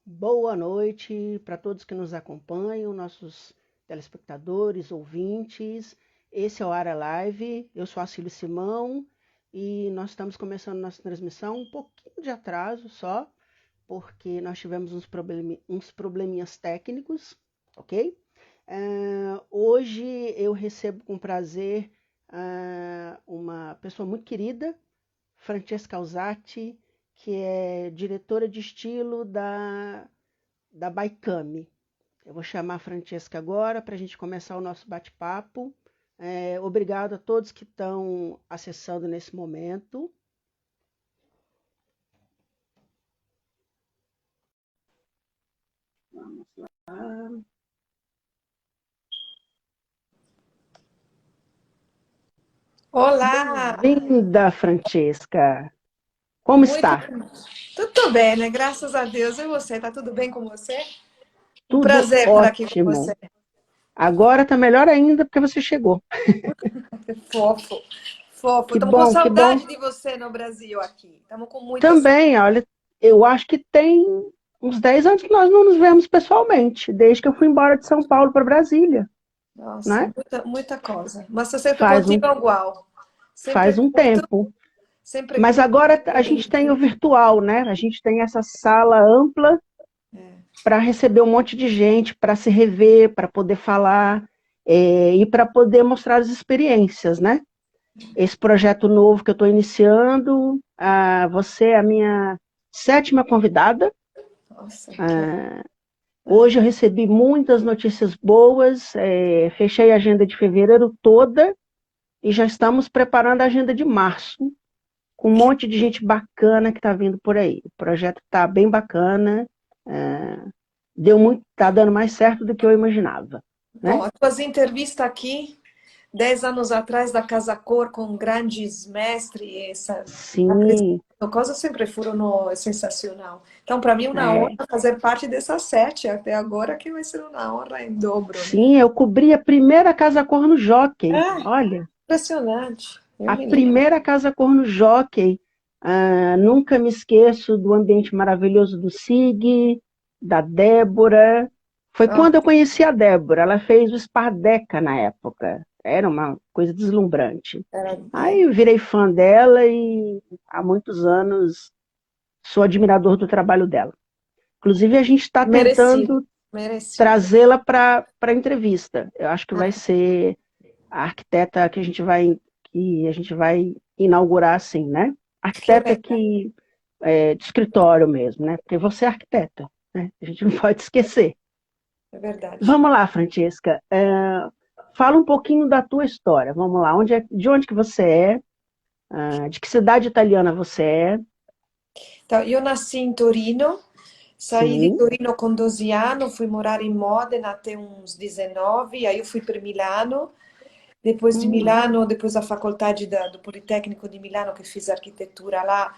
Boa noite para todos que nos acompanham, nossos telespectadores, ouvintes. Esse é o Área Live. Eu sou a Cília Simão e nós estamos começando nossa transmissão um pouquinho de atraso só, porque nós tivemos uns probleminhas técnicos, ok? Hoje eu recebo com prazer uma pessoa muito querida, Francesca Alzati, que é diretora de estilo da Baicame. Eu vou chamar a Francesca agora para a gente começar o nosso bate-papo. Obrigado a todos que estão acessando nesse momento. Vamos lá. Olá! Bem-vinda, Francesca. Como Muito. está? Tudo bem, né? Graças a Deus. E você? Tá tudo bem com você? Um Tudo prazer estar aqui com você. ótimo. Agora está melhor ainda porque você chegou. Fofo, fofo. Que Estamos com bom, que bom. saudade de você no Brasil aqui. Estamos com muita saudade. Também, olha, eu acho que tem uns 10 anos que nós não nos vemos pessoalmente, desde que eu fui embora de São Paulo para Brasília, Nossa, né? muita coisa. Mas você sempre Faz um, continua igual. faz Sempre um muito, tempo. sempre Mas muito. agora a gente tem o virtual, né? A gente tem essa sala ampla para receber um monte de gente, para se rever, para poder falar e para poder mostrar as experiências, né? Esse projeto novo que eu estou iniciando, você é a minha sétima convidada. Nossa, que... Hoje eu recebi muitas notícias boas, fechei a agenda de fevereiro toda e já estamos preparando a agenda de março, com um monte de gente bacana que está vindo por aí. O projeto está bem bacana, está dando mais certo do que eu imaginava, Bom, né? as tuas entrevistas aqui 10 anos atrás da Casa Cor com grandes mestres, essa Sim, coisa sempre foram sensacional. Então, para mim, uma honra é, fazer parte dessa sete até agora, que vai ser uma honra em dobro, né? sim, eu cobri a primeira Casa Cor no Jockey, Ah, olha, impressionante. Eu a me lembro. primeira Casa Cor no Jockey. Nunca me esqueço do ambiente maravilhoso do Sig, da Débora. Foi Ah, quando eu conheci a Débora. Ela fez o Spardeca na época. Era uma coisa deslumbrante. era, Aí eu virei fã dela e há muitos anos sou admirador do trabalho dela. Inclusive, a gente está merecido, tentando merecido. trazê-la para a entrevista. Eu acho que vai Ah, ser a arquiteta que a gente vai inaugurar assim, né? que Arquiteta legal, que de escritório mesmo, né? Porque você é arquiteta, né? A gente não pode esquecer. é verdade. Vamos lá, Francesca. Fala um pouquinho da tua história. Vamos lá. De onde que você é? De que cidade italiana você é? Então, eu nasci em Torino, saí de Sim. Torino com 12 anos, fui morar em Modena até uns 19, aí eu fui para Milano. Depois de Hum. Milano, depois da faculdade do Politecnico di Milano, que fiz arquitetura lá.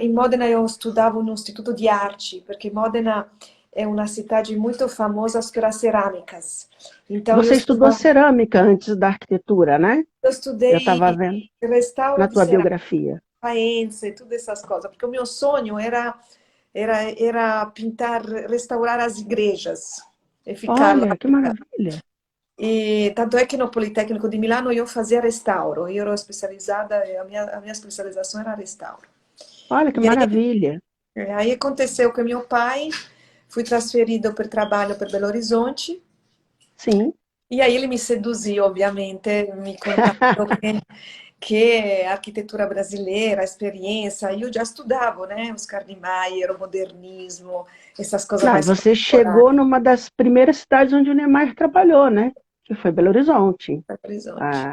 Em Modena eu estudava no Instituto de Arte, porque Modena é uma cidade muito famosa pelas cerâmicas. Então Você estudou cerâmica antes da arquitetura, né? eu Eu estudei estava vendo restauro na de tua cerâmica, biografia. faenza, todas essas coisas, porque o meu sonho era pintar, restaurar as igrejas e ficar lá. Olha, que maravilha. E tanto é que no Politecnico di Milano eu fazia restauro, eu era especializada, a minha especialização era restauro. Olha, que E aí, maravilha. aconteceu que meu pai foi transferido para trabalho para Belo Horizonte, Sim. e aí ele me seduziu, obviamente, me contatou que a arquitetura brasileira, a experiência, e eu já estudava, né? Oscar Niemeyer, o modernismo, essas coisas Não, e mais você contemporâneas chegou numa das primeiras cidades onde o Niemeyer trabalhou, né? Que foi Belo Horizonte. de Belo Horizonte.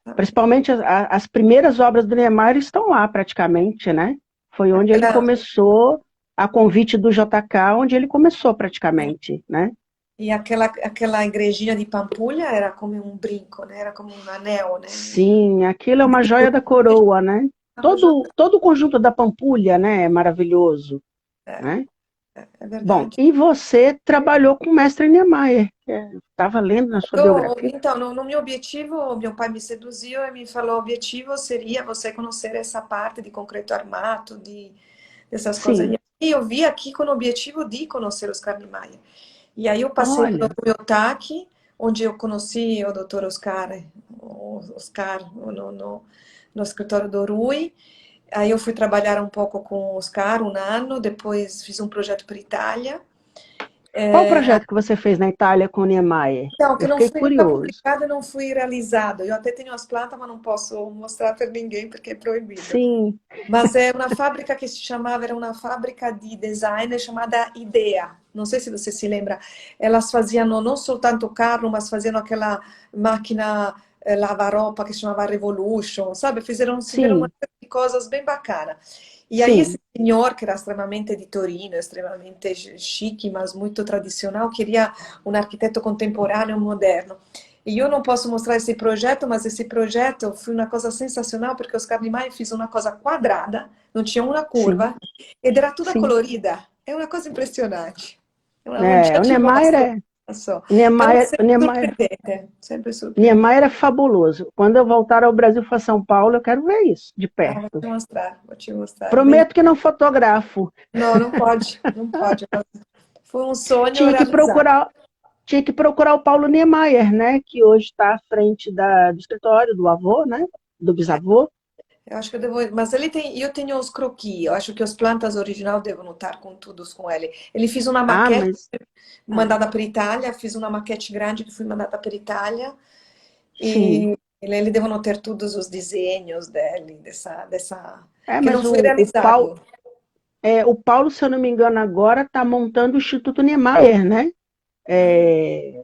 Ah, principalmente as primeiras obras do Niemeyer estão lá praticamente, né? Foi onde ele Aquela, começou, a convite do JK, onde ele começou praticamente, né? e aquela igrejinha de Pampulha era como um brinco, né? Era como um anel, né? Sim, aquilo é uma joia da coroa, né? Todo o conjunto da Pampulha, né, é maravilhoso, né? É Bom, verdade. e você trabalhou com o mestre Niemeyer, que estava lendo na sua biografia. Então, no meu objetivo, meu pai me seduziu e me falou: o objetivo seria você conhecer essa parte de concreto armado, dessas coisas. sim. E eu vim aqui com o objetivo de conhecer Oscar Niemeyer. E aí eu passei pelo Olha, Toyotaki, onde eu conheci o Dr. Oscar, no escritório do Rui. Aí eu fui trabalhar um pouco com o Oscar, um ano, depois fiz um projeto para a Itália. qual o projeto que você fez na Itália com o Niemeyer? Então, que Eu não fiquei foi nunca curioso. publicado e não foi realizado. Eu até tenho as plantas, mas não posso mostrar para ninguém porque é proibido. Sim, Mas é uma fábrica que se chamava, era uma fábrica de design chamada Idea. Não sei se você se lembra. Elas faziam não soltanto carro, mas faziam aquela máquina lava-roupa que se chamava Revolution, sabe? Fizeram uma sim, série de coisas bem bacanas. E aí esse sim. senhor, que era extremamente de Torino, extremamente chique, mas muito tradicional, queria um arquiteto contemporâneo, moderno. E eu não posso mostrar esse projeto, mas esse projeto foi uma coisa sensacional, porque Oscar Niemeyer fez uma coisa quadrada, não tinha uma Sim, curva, e era toda sim. colorida. É uma coisa impressionante. Um dia É, eu te mostro só. Então, O sempre Niemeyer, surpreendente, sempre surpreendente. Niemeyer é fabuloso. Quando eu voltar ao Brasil para São Paulo, eu quero ver isso de Ah, vou perto. te mostrar, vou te mostrar. Bem, Prometo que não fotografo. não, não pode, não pode. Foi um sonho Tinha que realizado. procurar, tinha que procurar o Paulo Niemeyer, né? Que hoje está à frente do escritório do avô, né? Do bisavô. Eu acho que eu devo, mas ele tem, eu tenho os croquis. Eu acho que as plantas original devo estar com todos com ele. Ele fez uma Ah, maquete mas ah, mandada para Itália, fiz uma maquete grande que foi mandada para Itália sim. e ele deve não ter todos os desenhos dele dessa É, que não mas foi realizado. O Paulo, se eu não me engano, agora está montando o Instituto Niemeyer, né? É,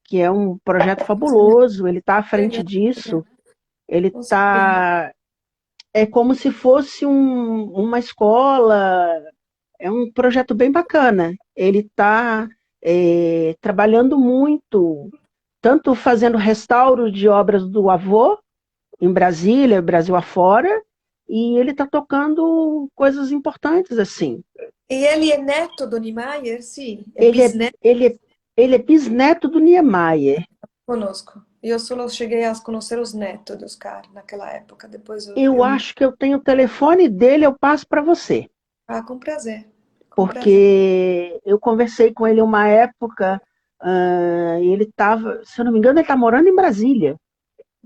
que é um projeto fabuloso. Ele está à frente Legal. disso. Ele Não sabia. está é como se fosse uma escola, é um projeto bem bacana. Ele está trabalhando muito, tanto fazendo restauro de obras do avô, em Brasília, Brasil afora, e ele está tocando coisas importantes assim. E ele é neto do Niemeyer? Sim, é Ele é, bisneto ele é, ele é bisneto do Niemeyer. conosco. Eu só cheguei a conhecer os netos dos caras naquela época. Depois Eu acho que eu tenho o telefone dele, eu passo para você. Ah, com prazer, com prazer. Porque eu conversei com ele uma época, e ele estava, se eu não me engano, ele está morando em Brasília.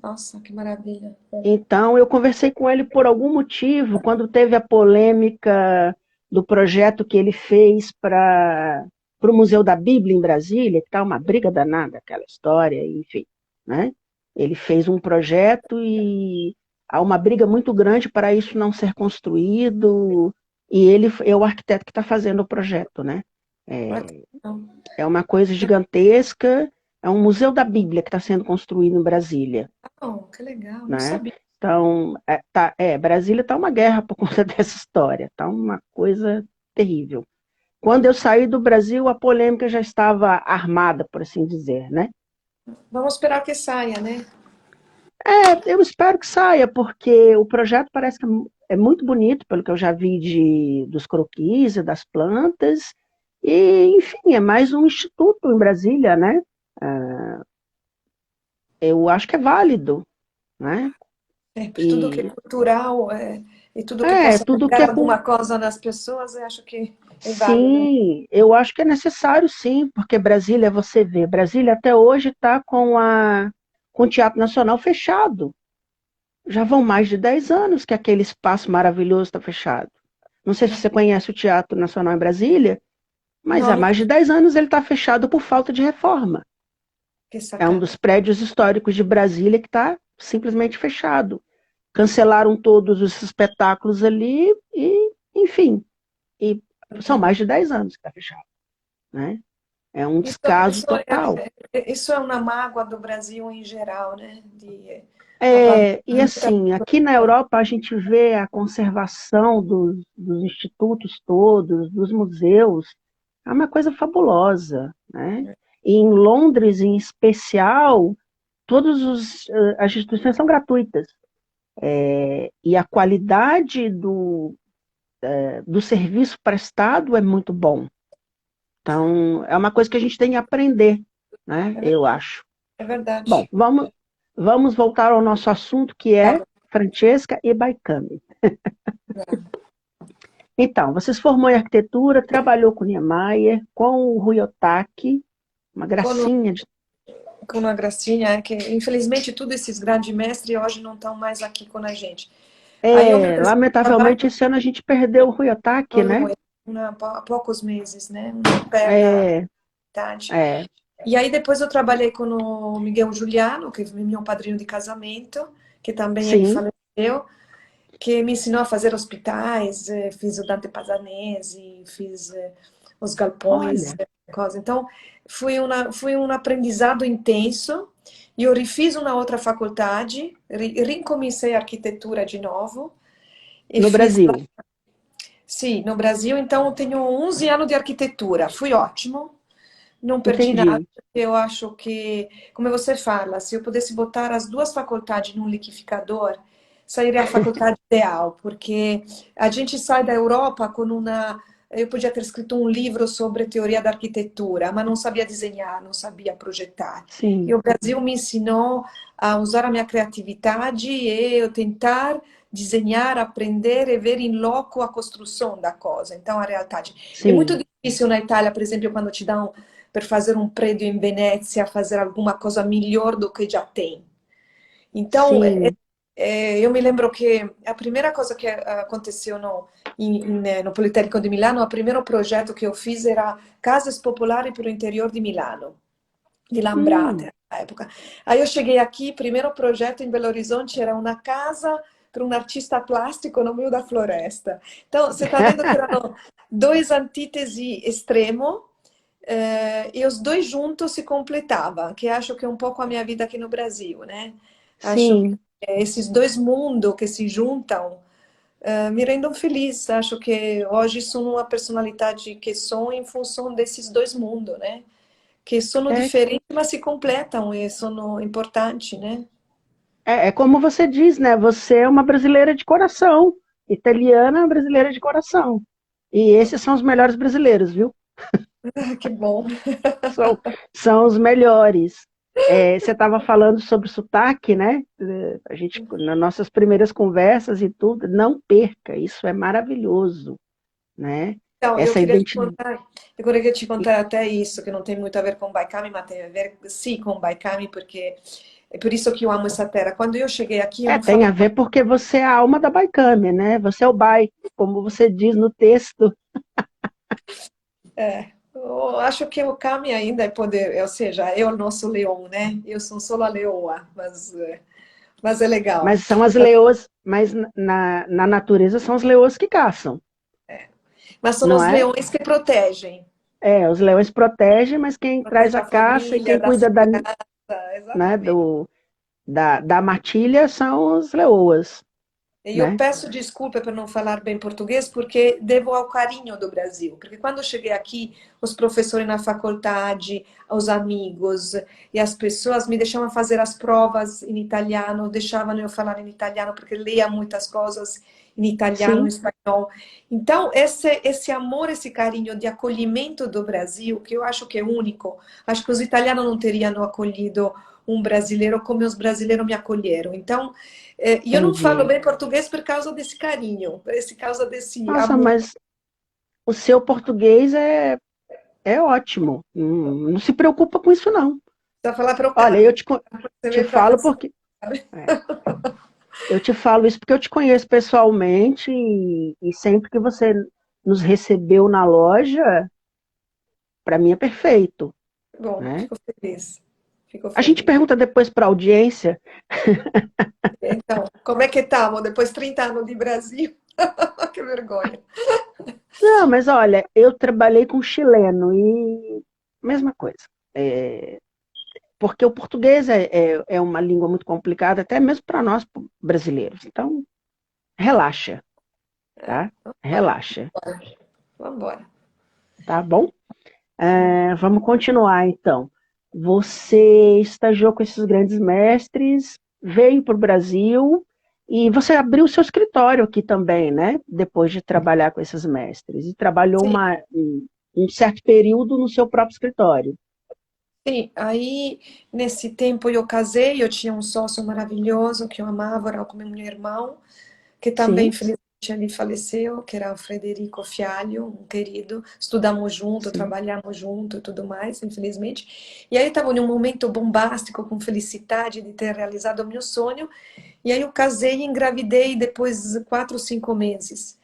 Nossa, que maravilha. Então, eu conversei com ele por algum motivo, quando teve a polêmica do projeto que ele fez para o Museu da Bíblia em Brasília, que está uma briga danada, aquela história, enfim. Né? Ele fez um projeto e há uma briga muito grande para isso não ser construído, e ele é o arquiteto que está fazendo o projeto. Né? Ah, É, não. é uma coisa gigantesca, é um Museu da Bíblia que está sendo construído em Brasília. Oh, que legal, não Né? sabia. Então, Brasília está uma guerra por conta dessa história, está uma coisa terrível. Quando eu saí do Brasil, a polêmica já estava armada, por assim dizer, né? Vamos esperar que saia, né? Eu espero que saia, porque o projeto parece que é muito bonito, pelo que eu já vi dos croquis e das plantas, e, enfim, é mais um instituto em Brasília, né? Eu acho que é válido, né? É, por tudo que é E cultural e tudo que possa tudo que pegar é alguma coisa nas pessoas, eu acho que é válido. sim, eu acho que é necessário sim, porque Brasília, você vê, Brasília até hoje está com o Teatro Nacional fechado. Já vão mais de 10 anos que aquele espaço maravilhoso está fechado. Não sei se você conhece o Teatro Nacional em Brasília, mas Não, há não, mais de 10 anos ele está fechado por falta de reforma. que É um sacada. dos prédios históricos de Brasília que está simplesmente fechado. Cancelaram todos os espetáculos ali e, enfim, e são mais de 10 anos que está fechado. Né? É um Isso, descaso isso, total. isso é uma mágoa do Brasil em geral, né? De apagar E muita assim, aqui na coisa. Europa a gente vê a conservação dos institutos todos, dos museus, é uma coisa fabulosa. Né? E em Londres, em especial, as instituições são gratuitas. E a qualidade do serviço prestado é muito bom. Então, é uma coisa que a gente tem que aprender, né? É Eu verdade. acho. É Bom, verdade. vamos voltar ao nosso assunto, que Tá é bom. Francesca e Baikami. Então, você se formou em arquitetura, trabalhou com Niemeyer, com o Rui Otaki, uma com, gracinha de... com a Gracinha, que infelizmente todos esses grandes mestres hoje não estão mais aqui com a gente. Aí eu me Lamentavelmente, esse ano a gente perdeu o Rui Otaki, né? há poucos meses, né? Uma perda É, importante. é, E aí depois eu trabalhei com o Miguel Giuliano, que foi meu padrinho de casamento, que também ele sim, faleceu, que me ensinou a fazer hospitais, fiz o Dante Pazzanesi, fiz os galpões, olha, coisa. Então, foi um aprendizado intenso. E eu refiz uma outra faculdade, recomecei a arquitetura de novo, e no fiz, Brasil, sim, no Brasil. Então, eu tenho 11 anos de arquitetura, foi ótimo. Não perdi nada, entendi. porque eu acho que, como você fala, se eu pudesse botar as duas faculdades num liquidificador, sairia a faculdade ideal, porque a gente sai da Europa com uma. Eu podia ter escrito um livro sobre teoria da arquitetura, mas não sabia desenhar, não sabia projetar. E Sim, o Brasil me ensinou a usar a minha criatividade e eu tentar desenhar, aprender e ver em loco a construção da coisa. Então, a realidade. É muito sim, difícil na Itália, por exemplo, quando te dão per fazer um prédio em Venezia, fazer alguma coisa melhor do que já tem. Então, sim. eu me lembro que a primeira coisa que aconteceu no Politecnico de Milano, o primeiro projeto que eu fiz era casas populares para o interior de Milano, de Lambrate, Hum, na época. Aí eu cheguei aqui, primeiro projeto em Belo Horizonte era uma casa para um artista plástico no meio da floresta. Então, você está vendo que eram dois antítese extremo, e os dois juntos se completavam, que acho que é um pouco a minha vida aqui no Brasil, né? Acho que sim. esses dois mundos que se juntam me rendem feliz. Acho que hoje sou uma personalidade que sou em função desses dois mundos, né? Que são É, diferentes, mas se completam e são importantes, né? é como você diz, né? Você é uma brasileira de coração. Italiana, brasileira de coração. E esses são os melhores brasileiros, viu? Que bom. São, são os melhores. Você estava falando sobre sotaque, né? A gente, nas nossas primeiras conversas e tudo, não perca, isso é maravilhoso, né? Então, Essa identidade. eu queria te contar até isso, que não tem muito a ver com Baikami, mas tem a ver, sim, com Baikami, porque é por isso que eu amo essa terra. Quando eu cheguei aqui, eu não Tem falava. a ver porque você é a alma da Baicame, né? Você é o Bai, como você diz no texto. Eu acho que o Kami ainda é poder, ou seja, é o nosso leão, né? Eu sou só a leoa, mas é legal. Mas são as leoas, mas na natureza são as leoas que caçam, Mas são não os é? leões que protegem, Os leões protegem, mas quem traz protegem a a caça e família, quem da cuida da, segurança, né, exatamente. da matilha são as leoas, E eu né? peço desculpa por não falar bem português, porque devo ao carinho do Brasil. Porque quando eu cheguei aqui, os professores na faculdade, os amigos e as pessoas me deixavam fazer as provas em italiano, deixavam eu falar em italiano, porque lia muitas coisas em italiano, em Sim, espanhol. Então, esse amor, esse carinho de acolhimento do Brasil, que eu acho que é único, acho que os italianos não teriam acolhido um brasileiro como os brasileiros me acolheram. Então, e eu não falo entendi. bem português por causa desse carinho, por causa desse Nossa, amor. mas o seu português é ótimo. Não se preocupa com isso, não. Para falar para o Olha, Carmen, você te vem para falo você. porque. é, eu te falo isso porque eu te conheço pessoalmente e sempre que você nos recebeu na loja, para mim é perfeito, Bom, né? fico feliz. Fico A gente feliz. pergunta depois para a audiência. Então, como é que estamos depois de 30 anos de Brasil? Que vergonha. Não, mas olha, eu trabalhei com chileno e mesma coisa. É, porque o português é uma língua muito complicada, até mesmo para nós brasileiros. Então, relaxa, tá? Bora, Relaxa, vamos embora. tá bom? Vamos continuar então. Você estagiou com esses grandes mestres, veio para o Brasil e você abriu seu escritório aqui também, né? Depois de trabalhar com esses mestres. E trabalhou Sim, um certo período no seu próprio escritório. sim. Aí, nesse tempo, eu casei, eu tinha um sócio maravilhoso que eu amava, era como meu irmão, que também Sim, infelizmente ele faleceu, que era o Frederico Fialho, um querido. Estudamos junto, sim, trabalhamos junto e tudo mais, infelizmente. E aí estava em um momento bombástico, com felicidade de ter realizado o meu sonho. E aí eu casei e engravidei depois de 4 ou 5 meses.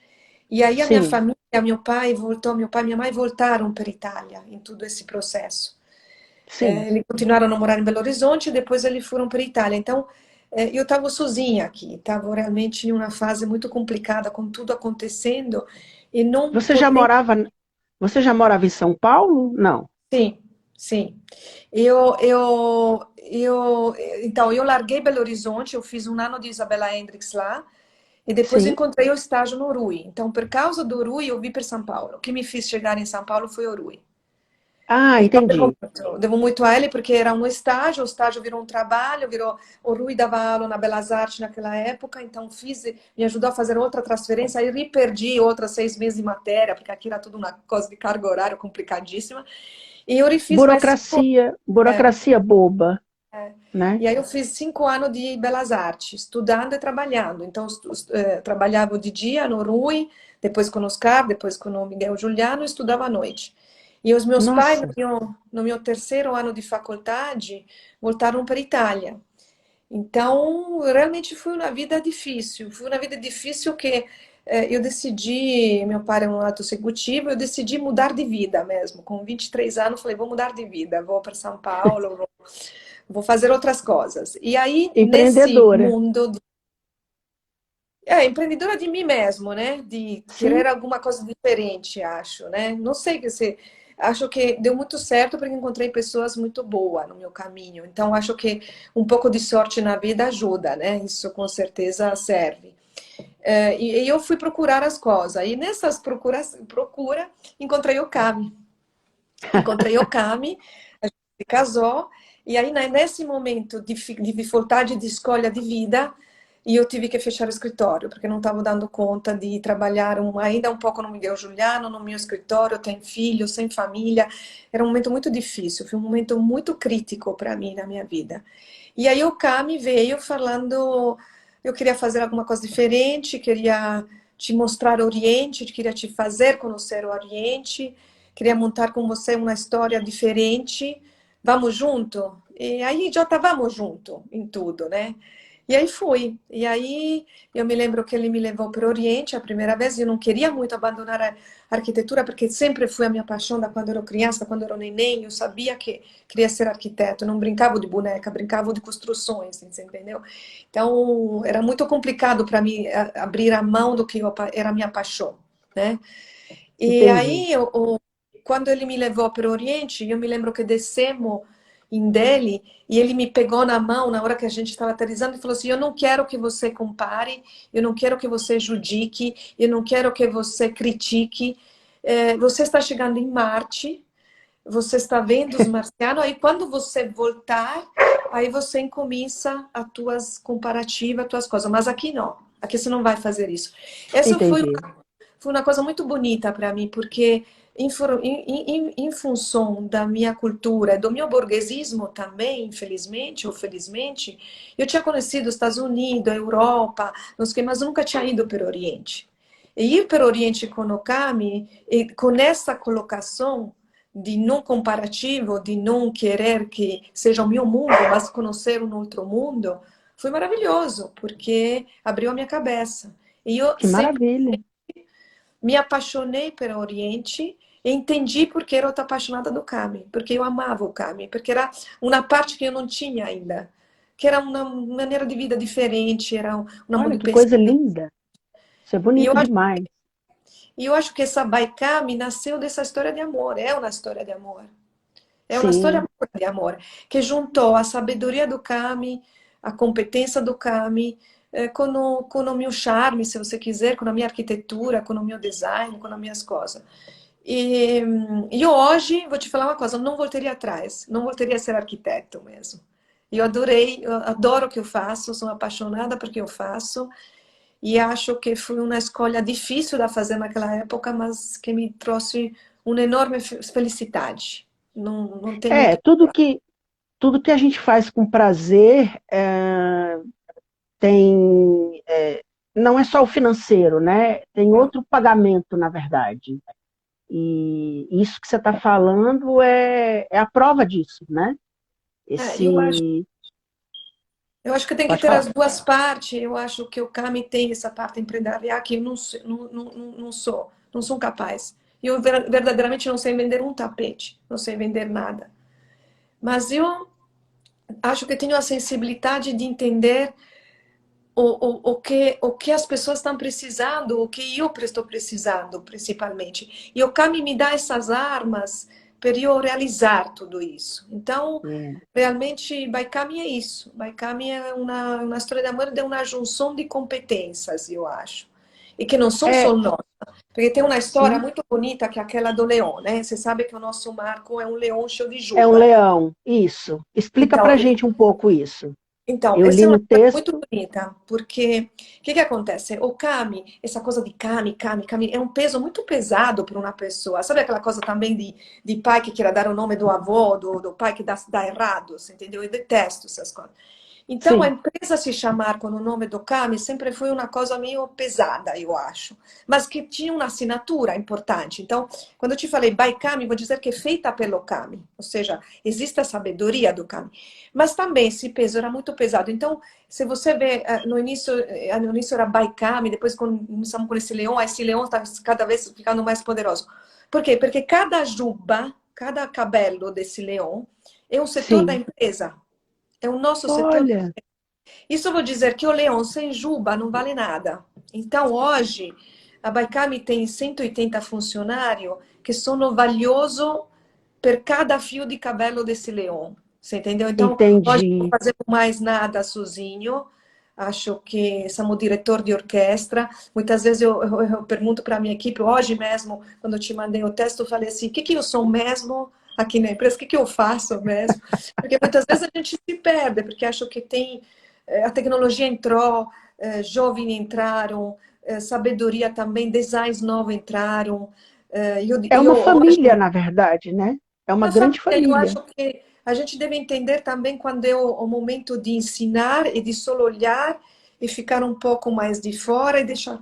E aí a minha sim, família, meu pai e minha mãe voltaram para a Itália em todo esse processo. sim. Eles continuaram a morar em Belo Horizonte e depois eles foram para a Itália. Então, eu estava sozinha aqui, estava realmente em uma fase muito complicada, com tudo acontecendo e não Você já podendo. morava, você já morava em São Paulo? Não. Sim, sim. Eu, então, eu larguei Belo Horizonte, eu fiz um ano de Isabela Hendricks lá, e depois eu Sim. encontrei o estágio no Rui. Então, por causa do Rui, eu vim para São Paulo. O que me fez chegar em São Paulo foi o Rui. Ah, Então, entendi. devo muito a ele, porque era um estágio, o estágio virou um trabalho, virou. O Rui dava aula na Belas Artes naquela época, então me ajudou a fazer outra transferência, aí perdi outras 6 meses de matéria, porque aqui era tudo uma coisa de carga horária complicadíssima. E eu fiz mais 5 anos. Burocracia boba, né? E aí eu fiz 5 anos de Belas Artes, estudando e trabalhando. Então, trabalhava de dia no Rui, depois com o Oscar, depois com o Miguel Juliano, e estudava à noite. E os meus pais, Nossa, no meu terceiro ano de faculdade, voltaram para a Itália. Então, realmente foi uma vida difícil. Foi uma vida difícil que eu decidi, meu pai é um ato executivo, eu decidi mudar de vida mesmo. Com 23 anos, falei, vou mudar de vida, vou para São Paulo, vou fazer outras coisas. E aí, nesse empreendedora. mundo, empreendedora de mim mesmo, né? De querer Sim, alguma coisa diferente, acho, né? Não sei que se acho que deu muito certo porque encontrei pessoas muito boas no meu caminho. Então, acho que um pouco de sorte na vida ajuda, né? Isso com certeza serve. E eu fui procurar as coisas. E nessas procura, encontrei o Cami. Encontrei o Cami, a gente se casou. E aí, né, nesse momento de dificuldade de escolha de vida, e eu tive que fechar o escritório, porque não estava dando conta de trabalhar ainda um pouco no Miguel Juliano, no meu escritório, tem filho, sem família. Era um momento muito difícil, foi um momento muito crítico para mim na minha vida. E aí o Cami veio falando, eu queria fazer alguma coisa diferente, queria te mostrar o Oriente, queria te fazer conhecer o Oriente, queria montar com você uma história diferente. Vamos junto? E aí já estávamos junto em tudo, né? E aí fui. E aí eu me lembro que ele me levou para o Oriente a primeira vez. Eu não queria muito abandonar a arquitetura, porque sempre foi a minha paixão da quando eu era criança, quando eu era neném. Eu sabia que queria ser arquiteto. Eu não brincava de boneca, brincava de construções, você entendeu? Então era muito complicado para mim abrir a mão do que era a minha paixão, né? E entendi. aí, quando ele me levou para o Oriente, eu me lembro que descemos em Delhi e ele me pegou na mão na hora que a gente estava aterrissando e falou assim: Eu não quero que você compare, eu não quero que você judique, eu não quero que você critique. Você está chegando em Marte, você está vendo os marcianos, aí quando você voltar, aí você começa as tuas comparativas, as tuas coisas. Mas aqui não, aqui você não vai fazer isso. Essa Entendi. foi uma coisa muito bonita para mim, porque em função da minha cultura, do meu burguesismo também, infelizmente ou felizmente, eu tinha conhecido os Estados Unidos, a Europa, não sei o quê, mas nunca tinha ido para o Oriente. E ir para o Oriente com o Kami, e com essa colocação de não comparativo, de não querer que seja o meu mundo, mas conhecer um outro mundo, foi maravilhoso, porque abriu a minha cabeça. E eu Que sempre maravilha. me apaixonei pelo Oriente e entendi porque eu estava apaixonada do Kami, porque eu amava o Kami, porque era uma parte que eu não tinha ainda, que era uma maneira de vida diferente, era um modo Olha de que pensar. coisa linda. Isso é E eu bonito acho, demais. e eu acho que essa Baikami nasceu dessa história de amor, é uma história de amor. É uma história Sim, pura de amor, que juntou a sabedoria do Kami, a competência do Kami, com o meu charme, se você quiser, com a minha arquitetura, com o meu design, com as minhas coisas. E, e eu hoje, vou te falar uma coisa, eu não voltaria atrás, não voltaria a ser arquiteto mesmo. Eu adoro o que eu faço, sou apaixonada por que eu faço e acho que foi uma escolha difícil de fazer naquela época, mas que me trouxe uma enorme felicidade. Não tem é, muito. tudo que a gente faz com prazer tem não é só o financeiro, né? Tem outro pagamento, na verdade. E isso que você está falando é a prova disso, né? É, eu acho, Esse. eu acho que tem que Pode ter falar. as duas partes. Eu acho que o Kami tem essa parte empresarial que eu não sou capaz. Eu verdadeiramente não sei vender um tapete, não sei vender nada. Mas eu acho que tenho a sensibilidade de entender o que as pessoas estão precisando, o que eu estou precisando, principalmente. E o Kami me dá essas armas para eu realizar tudo isso. Então, É. realmente, Baikami é isso. Baikami é uma história de amor de uma junção de competências, eu acho. E que não são só É, nossas. Porque tem uma história sim, muito bonita que é aquela do leão, né? Você sabe que o nosso marco é um leão cheio de é um juba, né? leão. Isso. Explica Então, pra gente um pouco isso. então, Eu essa li é uma no história muito texto. bonita, porque o que acontece? O Kami, essa coisa de Kami, é um peso muito pesado para uma pessoa. Sabe aquela coisa também de pai que quer dar o nome do avô, do pai que dá errado, você entendeu? Eu detesto essas coisas. Então, a Sim, empresa se chamar com o nome do Kami sempre foi uma coisa meio pesada, eu acho, mas que tinha uma assinatura importante. Então, quando eu te falei by Kami, vou dizer que é feita pelo Kami, ou seja, existe a sabedoria do Kami. Mas também esse peso era muito pesado. Então, se você vê, no início era by Kami, depois começamos com esse leão está cada vez ficando mais poderoso. Por quê? Porque cada juba, cada cabelo desse leão é um setor da sim. empresa. É o nosso setor. Olha, Isso eu vou dizer que o leão sem juba não vale nada. Então, hoje, a Baikami tem 180 funcionários que são valiosos por cada fio de cabelo desse leão. Você entendeu? Então, hoje não entendi. fazemos mais nada sozinho. Acho que somos diretor de orquestra. Muitas vezes eu pergunto para a minha equipe, hoje mesmo, quando eu te mandei o texto, eu falei assim: o que eu sou mesmo aqui na empresa? O que eu faço mesmo? Porque muitas vezes a gente se perde, porque acho que tem a tecnologia entrou, jovens entraram, sabedoria também, designs novos entraram. É uma Hoje, família, na verdade, né? É uma uma grande família, eu família. acho que a gente deve entender também quando é o momento de ensinar e de só olhar e ficar um pouco mais de fora e deixar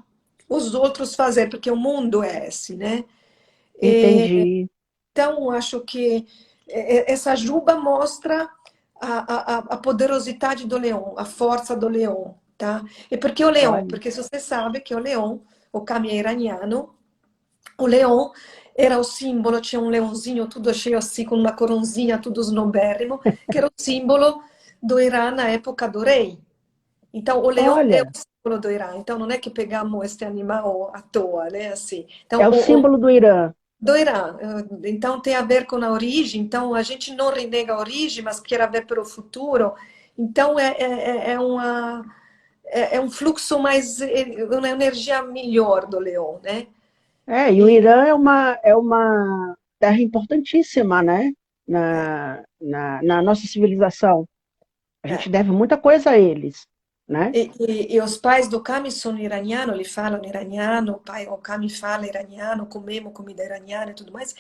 os outros fazer, porque o mundo é esse, né? Entendi. Então, acho que essa juba mostra a poderosidade do leão, a força do leão, tá? E por que o leão? Olha, Porque se você sabe que o leão, o Kami é iraniano, o leão era o símbolo, tinha um leãozinho tudo cheio assim, com uma coroinha, tudo snobérrimo, que era o símbolo do Irã na época do rei. Então, o leão é o olha, símbolo do Irã. Então, não é que pegamos este animal à toa, né? Assim. Então, é o símbolo do Irã. do Irã. Então, tem a ver com a origem. Então, a gente não renega a origem, mas quer ver para o futuro. Então, é um fluxo mais, uma energia melhor do leão, né? É, e o E, Irã é uma terra importantíssima, né? Na nossa civilização. A gente é, deve muita coisa a eles, né? e os pais do Kami são iranianos, eles falam iraniano, o Kami fala iraniano, comemos comida iraniana e tudo mais,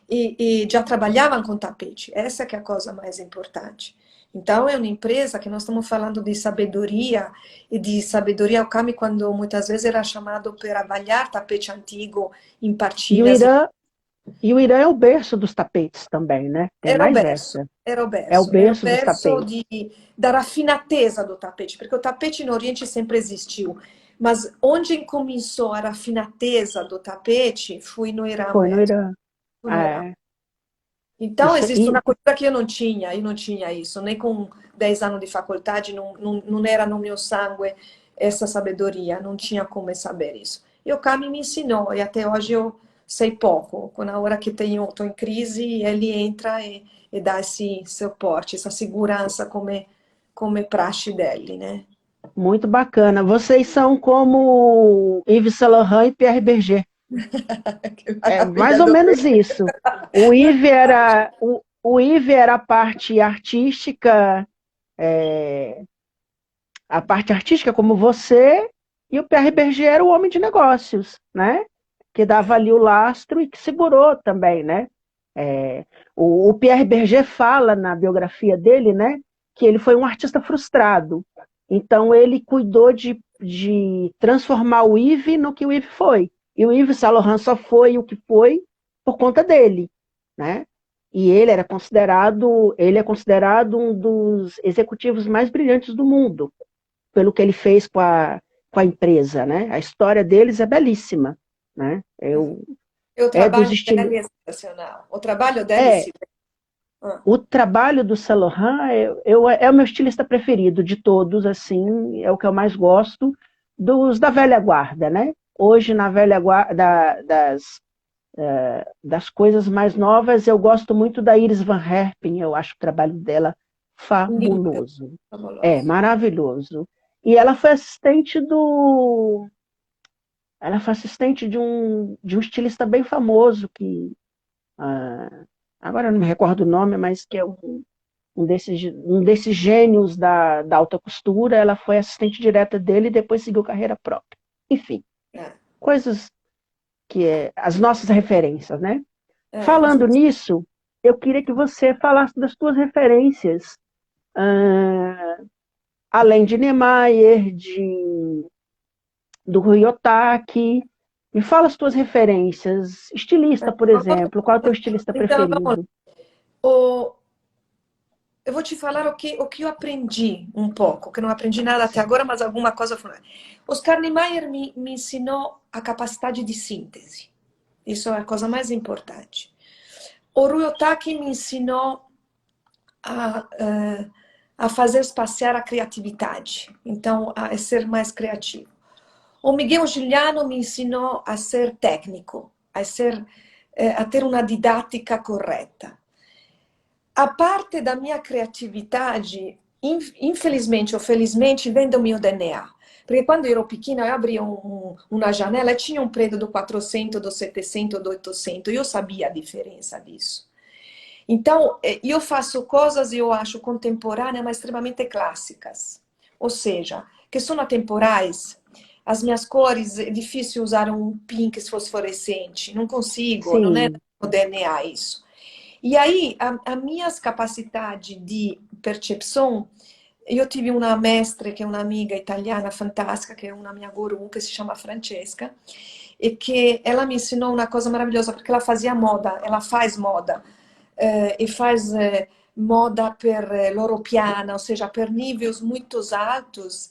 e já trabalhavam com tapete. Essa que é a coisa mais importante. Então, é uma empresa que nós estamos falando de sabedoria, e de sabedoria o Kami, quando muitas vezes era chamado para avaliar tapete antigo em E o partilhas. Irã, e o Irã é o berço dos tapetes também, né? Tem mais essa. É o Era o berço dos berço tapetes. da raffinatezza do tapete, porque o tapete no Oriente sempre existiu, mas onde começou a raffinatezza do tapete foi no Irã Foi no mesmo, Irã. foi no Irã. É, Então, isso, existe uma cultura que eu não tinha isso, nem com 10 anos de faculdade, não era no meu sangue essa sabedoria, não tinha como saber isso. E o Kami me ensinou, e até hoje eu sei pouco. Na hora que estou em crise, ele entra e dá esse suporte, essa segurança como é praxe dele, né? muito bacana. Vocês são como Yves Saint Laurent e Pierre Berger. Que É mais maravilha ou do menos isso. O Yves era é, a parte artística como você, e o Pierre Berger era o homem de negócios, né? Que dava ali o lastro e que segurou também, né? É, o Pierre Berger fala na biografia dele, né? Que ele foi um artista frustrado. Então ele cuidou de de transformar o Yves no que o Yves foi. E o Yves Saint Laurent só foi o que foi por conta dele, né? E ele é considerado um dos executivos mais brilhantes do mundo, pelo que ele fez com a empresa, né? A história deles é belíssima, né? E o É dos trabalho estilos. dele é sensacional. O trabalho dele É, se vê. Ah, o trabalho do Saint Laurent é o meu estilista preferido de todos, assim, é o que eu mais gosto dos da velha guarda, né? Hoje, na velha guarda, das coisas mais novas, eu gosto muito da Iris Van Herpen, eu acho o trabalho dela lindo, fabuloso. É, fabuloso. maravilhoso. E ela foi assistente do. Ela foi assistente de um estilista bem famoso, agora eu não me recordo o nome, mas que é um desses gênios da alta costura. Ela foi assistente direta dele e depois seguiu carreira própria. Enfim, É, coisas que é as nossas referências, né? é, Falando nisso, eu queria que você falasse das suas referências, ah, além de Niemeyer, do Rui Otaki. Me fala as tuas referências. Estilista, por exemplo. Qual é o teu estilista então, vamos preferido? lá. Eu vou te falar o que eu aprendi um pouco, que não aprendi nada até agora, mas alguma coisa foi. Oscar Niemeyer me ensinou a capacidade de síntese. Isso é a coisa mais importante. O Rui Otaki me ensinou a, a fazer passear a criatividade, então a ser mais criativo. O Miguel Giuliano me ensinou a ser técnico, a ter uma didática correta. A parte da minha criatividade, infelizmente ou felizmente, vem do meu DNA. Porque quando eu era pequena, eu abria uma janela e tinha um prédio do 400, do 700, do 800. E eu sabia a diferença disso. Então, eu faço coisas, eu acho, contemporâneas, mas extremamente clássicas. Ou seja, que são atemporais. As minhas cores, é difícil usar um pink fosforescente. Não consigo, não é Sim, no DNA isso. E aí, a minhas capacidades de percepção, eu tive uma mestre, que é uma amiga italiana fantástica, que é uma minha guru, que se chama Francesca, e que ela me ensinou uma coisa maravilhosa, porque ela fazia moda, ela faz moda, e faz moda per loro piana, ou seja, per níveis muito altos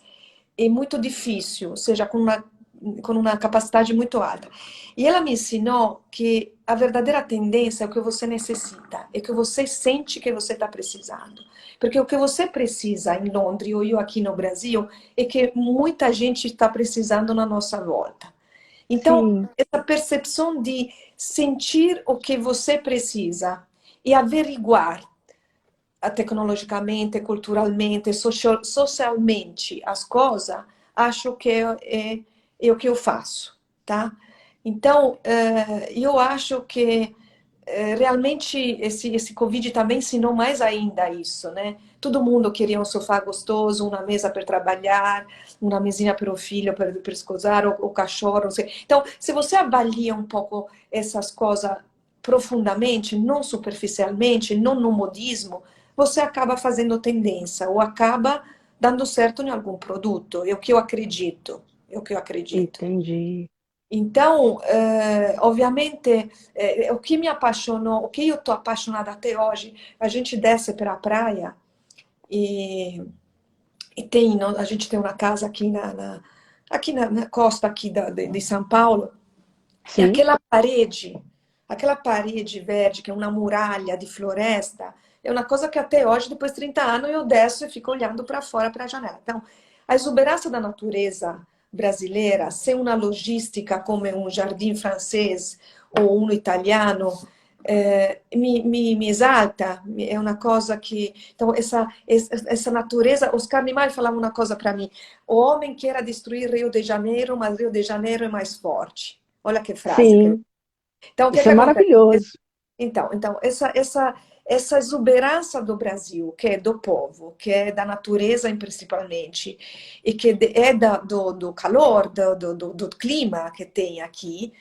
e muito difícil, ou seja, com uma capacidade muito alta. E ela me ensinou que a verdadeira tendência é o que você necessita, é o que você sente que você está precisando. Porque o que você precisa em Londres ou eu aqui no Brasil é que muita gente está precisando na nossa volta. Então, sim, essa percepção de sentir o que você precisa e averiguar tecnologicamente, culturalmente, socialmente as coisas, acho que é o que eu faço, tá? Então, eu acho que realmente esse Covid também ensinou mais ainda isso, né? Todo mundo queria um sofá gostoso, uma mesa para trabalhar, uma mesinha para o filho, para escosar, o cachorro, não sei. Então, se você avalia um pouco essas coisas profundamente, não superficialmente, não no modismo, você acaba fazendo tendência ou acaba dando certo em algum produto. É o que eu acredito. É o que eu acredito. entendi. Então, obviamente, o que me apaixonou, o que eu estou apaixonada até hoje, a gente desce para a praia e, a gente tem uma casa aqui na costa aqui de São Paulo, e Sim, aquela parede verde, que é uma muralha de floresta, é uma coisa que até hoje, depois de 30 anos, eu desço e fico olhando para fora, para a janela. Então, a exuberância da natureza brasileira, sem uma logística como um jardim francês ou um italiano, me exalta, é uma coisa que... Então, essa natureza... Oscar Niemeyer falava uma coisa para mim: o homem quer destruir Rio de Janeiro, mas Rio de Janeiro é mais forte. Olha que frase. sim. Então, o que Isso que é acontece? maravilhoso. Então essa exuberância do Brasil, que é do povo, que é da natureza principalmente, e que é do calor, do clima que tem aqui,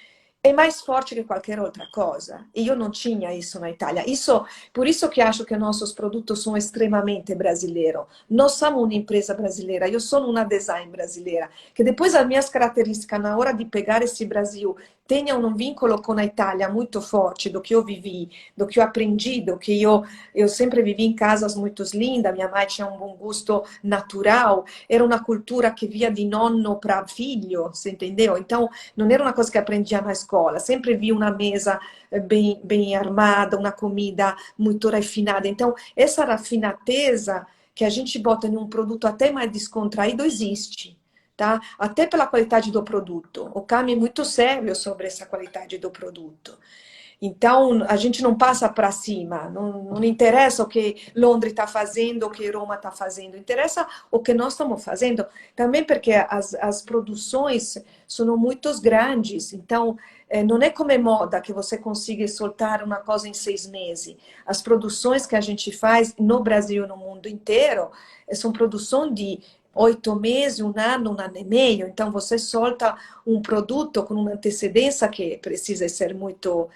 é mais forte que qualquer outra coisa. E eu não tinha isso na Itália. Isso, por isso que acho que nossos produtos são extremamente brasileiros. Nós somos uma empresa brasileira, eu sou uma design brasileira, que depois as minhas características na hora de pegar esse Brasil tenham um vínculo com a Itália muito forte, do que eu vivi, do que eu aprendi, do que eu sempre vivi em casas muito lindas, minha mãe tinha um bom gosto natural, era uma cultura que via de nonno para filho, você entendeu? Então, não era uma coisa que aprendia na escola, sempre vi uma mesa bem armada, uma comida muito refinada. Então, essa raffinatezza que a gente bota em um produto até mais descontraído existe. Tá? Até pela qualidade do produto. O CAMI é muito sério sobre essa qualidade do produto. Então, a gente não passa para cima, não interessa o que Londres está fazendo, o que Roma está fazendo, interessa o que nós estamos fazendo. Também porque as produções são muito grandes, então não é como é moda que você consiga soltar uma coisa em 6 meses. As produções que a gente faz no Brasil e no mundo inteiro são produções de 8 meses, um ano e meio. Então, você solta um produto com uma antecedência que precisa ser muito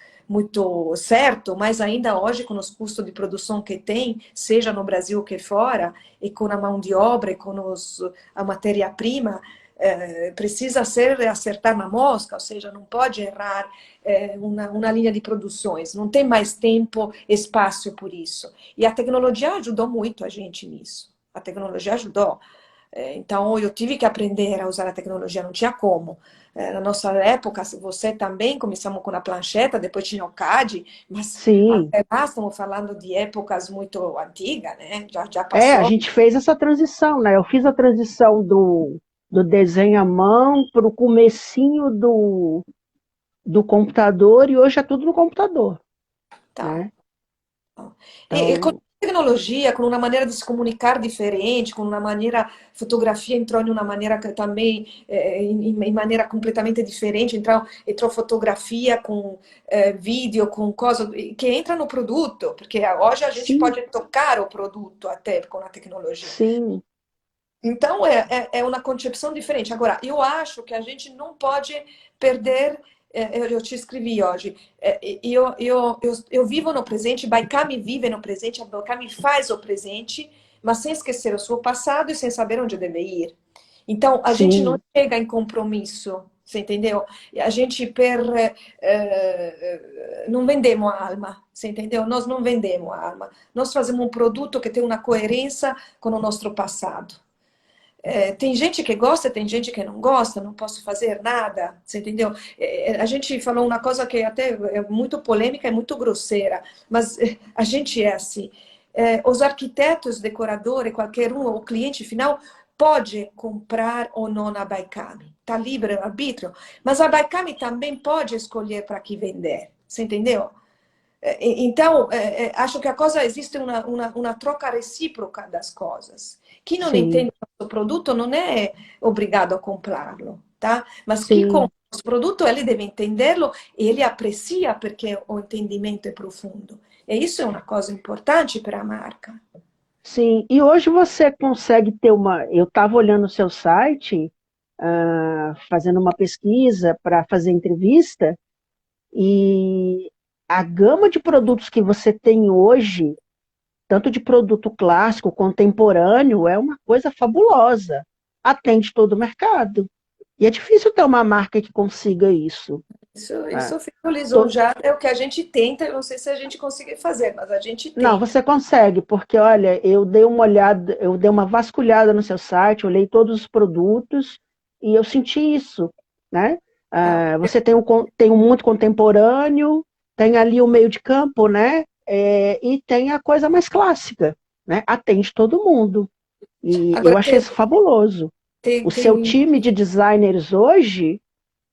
certo, mas ainda hoje, com os custos de produção que tem, seja no Brasil que fora, e com a mão de obra, e com a matéria-prima, precisa acertar na mosca, ou seja, não pode errar uma linha de produções, não tem mais tempo, espaço por isso. E a tecnologia ajudou muito a gente nisso. A tecnologia ajudou. Então, eu tive que aprender a usar a tecnologia, não tinha como. Na nossa época, você também, começamos com a plancheta, depois tinha o CAD, mas Sim. até lá estamos falando de épocas muito antigas, né? Já A passou. gente fez essa transição, né? Eu fiz a transição do desenho à mão para o comecinho do computador e hoje é tudo no computador, Tá. né? E com Então, tecnologia, com uma maneira de se comunicar diferente, com uma maneira, fotografia entrou em uma maneira que também, em maneira completamente diferente, entrou fotografia com vídeo, com coisa, que entra no produto, porque hoje a gente sim, pode tocar o produto até com a tecnologia. sim, Então, é uma concepção diferente. Agora, eu acho que a gente não pode perder. Eu te escrevi hoje. Eu vivo no presente, Baikami vive no presente, a Baikami faz o presente, mas sem esquecer o seu passado e sem saber onde deve ir. Então, a gente não sim, chega em compromisso, você entendeu? E a gente não vendemos a alma, você entendeu? Nós não vendemos a alma. Nós fazemos um produto que tem uma coerência com o nosso passado. Tem gente que gosta, tem gente que não gosta, não posso fazer nada, você entendeu? A gente falou uma coisa que até é muito polêmica e muito grosseira, mas a gente é assim. Os arquitetos, decoradores, qualquer um, o cliente final, pode comprar ou não a Baikami. Está livre o arbítrio, mas a Baikami também pode escolher para que vender, você entendeu? Então, acho que a coisa existe uma troca recíproca das coisas. Quem não sim, entende o produto não é obrigado a comprá-lo, tá? Mas quem sim, compra o produto, ele deve entendê-lo e ele aprecia porque o entendimento é profundo. E isso é uma coisa importante para a marca. sim. E hoje você consegue ter uma. Eu estava olhando o seu site, fazendo uma pesquisa para fazer entrevista, e a gama de produtos que você tem hoje, tanto de produto clássico, contemporâneo, é uma coisa fabulosa. Atende todo o mercado. E é difícil ter uma marca que consiga isso. Isso Né? eu fico To- lisonjeada, é o que a gente tenta, eu não sei se a gente consegue fazer, mas a gente Não, tenta. você consegue, porque olha, eu dei uma olhada, eu dei uma vasculhada no seu site, olhei todos os produtos e eu senti isso, né? Ah, Você tem um muito contemporâneo, tem ali o meio de campo, né? E tem a coisa mais clássica, né? Atende todo mundo. E eu agora achei isso fabuloso. O seu tem... time de designers hoje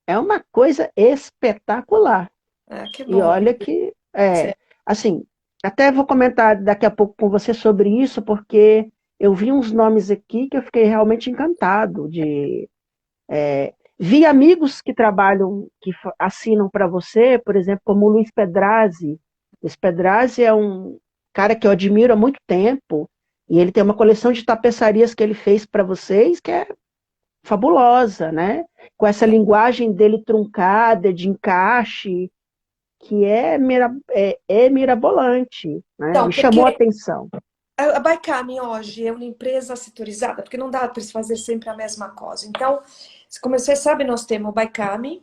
é uma coisa espetacular. Ah, que E bom. olha que, assim, até vou comentar daqui a pouco com você sobre isso, porque eu vi uns nomes aqui que eu fiquei realmente encantado vi amigos que trabalham, que assinam para você, por exemplo, como o Luiz Pedrazzi. Luiz Pedrazzi é um cara que eu admiro há muito tempo, e ele tem uma coleção de tapeçarias que ele fez para vocês, que é fabulosa, né? Com essa linguagem dele truncada, de encaixe, que é mirabolante, né? Então, Me chamou a perché atenção. a Baikami hoje é uma empresa setorizada, porque não dá para fazer sempre a mesma coisa. Então, como você sabe, nós temos Baikami,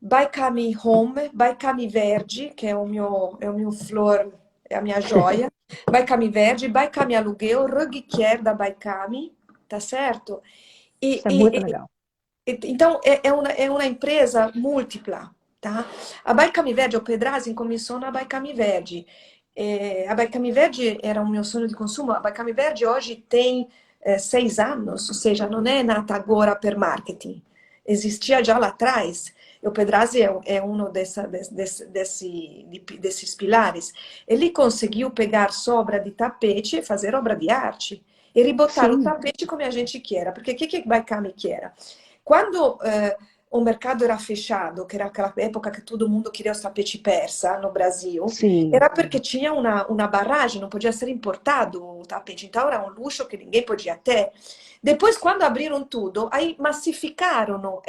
Baikami Home, Baikami Verde, que é o meu flor, é a minha joia, Baikami Verde, Baikami Aluguel, Rugby Care da Baikami, tá certo? E, Isso é muito e- legal. então, é uma empresa múltipla, tá? A Baikami Verde, o Pedrazzi começou na Baikami Verde. A Baikami Verde era um meu sonho de consumo. A Baikami Verde hoje tem 6 anos, ou seja, não é nata agora per marketing. Existia já lá atrás. E o Pedrazzi é um desses pilares. Ele conseguiu pegar sobra de tapete e fazer obra de arte. E ribotar o Sim, tapete como a gente quer. Porque o que Baikami quer? Quando o mercado era fechado, que era aquela época que todo mundo queria os tapete persa no Brasil, sim. era perché tinha uma barragem, não podia ser importado o tapete. Então era um luxo que ninguém podia ter. Depois, quando abriram tudo, aí massificaram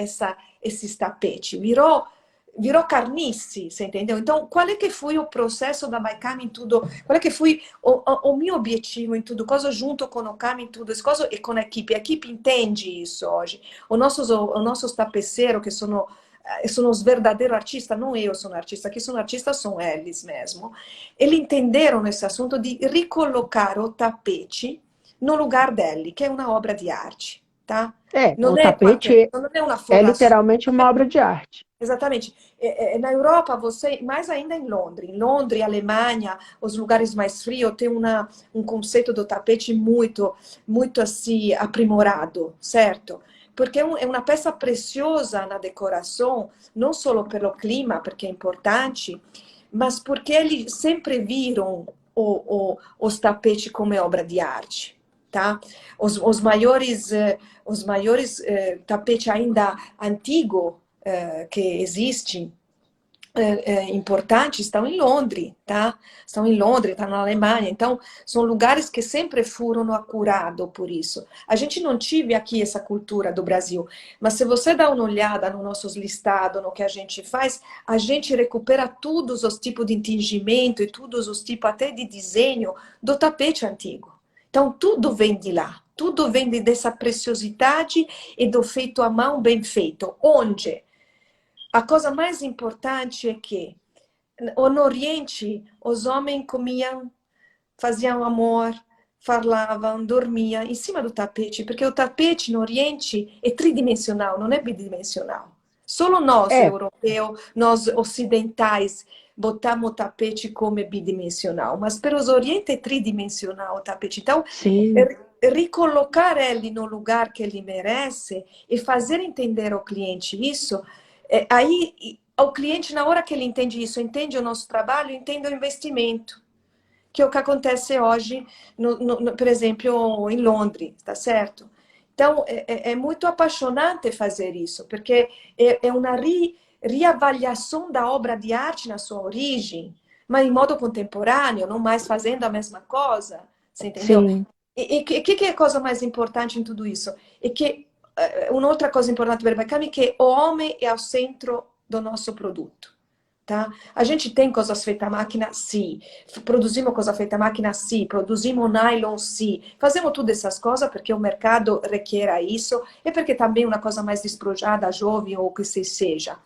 esses tapetes, virou carnice, você entendeu? Então, qual é que foi o processo da Maikami em tudo? Qual é que foi o meu objetivo em tudo? Cosa junto com o Kami em tudo? As coisas e com a equipe. A equipe entende isso hoje. Os nossos tapeceiros, que sono os verdadeiros artistas, não eu sou artista, que são artistas são eles mesmo. Eles entenderam esse assunto de ricolocare o tapete no lugar dele, que é uma obra de arte, tá? O Non è qualche, tapete non è una é forração. literalmente uma obra de arte. Exatamente. Na Europa, você, mais ainda em Londres, Alemanha, os lugares mais frios, tem um conceito do tapete muito assim, aprimorado, certo? Porque é uma peça preciosa na decoração, não só pelo clima, porque é importante, mas porque eles sempre viram os tapetes como obra de arte, tá? Os maiores tapetes ainda antigos que existem importantes estão em Londres, tá? Estão em Londres, estão na Alemanha. Então, são lugares que sempre foram acurados por isso. A gente não tive aqui essa cultura do Brasil, mas se você dá uma olhada nos nossos listados, no que a gente recupera todos os tipos de tingimento e todos os tipos até de desenho do tapete antigo. Então, tudo vem de lá. Tudo vem dessa preciosidade e do feito à mão bem feito. Onde? A coisa mais importante é que no Oriente os homens comiam, faziam amor, falavam, dormiam em cima do tapete, porque o tapete no Oriente é tridimensional, não é bidimensional. Solo nós, É, europeus, nós ocidentais, botamos o tapete como bidimensional, mas para os Oriente é tridimensional o tapete. Então, sim. ricolocar ele no lugar que ele merece e fazer entender ao cliente isso, aí o cliente, na hora que ele entende isso, entende o nosso trabalho, entende o investimento, que é o que acontece hoje, por exemplo, em Londres, tá certo? Então, é muito apaixonante fazer isso, porque é uma reavaliação da obra de arte na sua origem, mas em modo contemporâneo, não mais fazendo a mesma coisa, você entendeu? Sim, E o que é a coisa mais importante em tudo isso? É que uma outra coisa importante para o Bacami é que o homem é ao centro do nosso produto. Tá? A gente tem coisas feitas à máquina? Sim. Produzimos coisa feita à máquina? Sim. Produzimos nylon? Sim. Fazemos todas essas coisas porque o mercado requer isso e porque também é uma coisa mais despojada, jovem ou o que seja.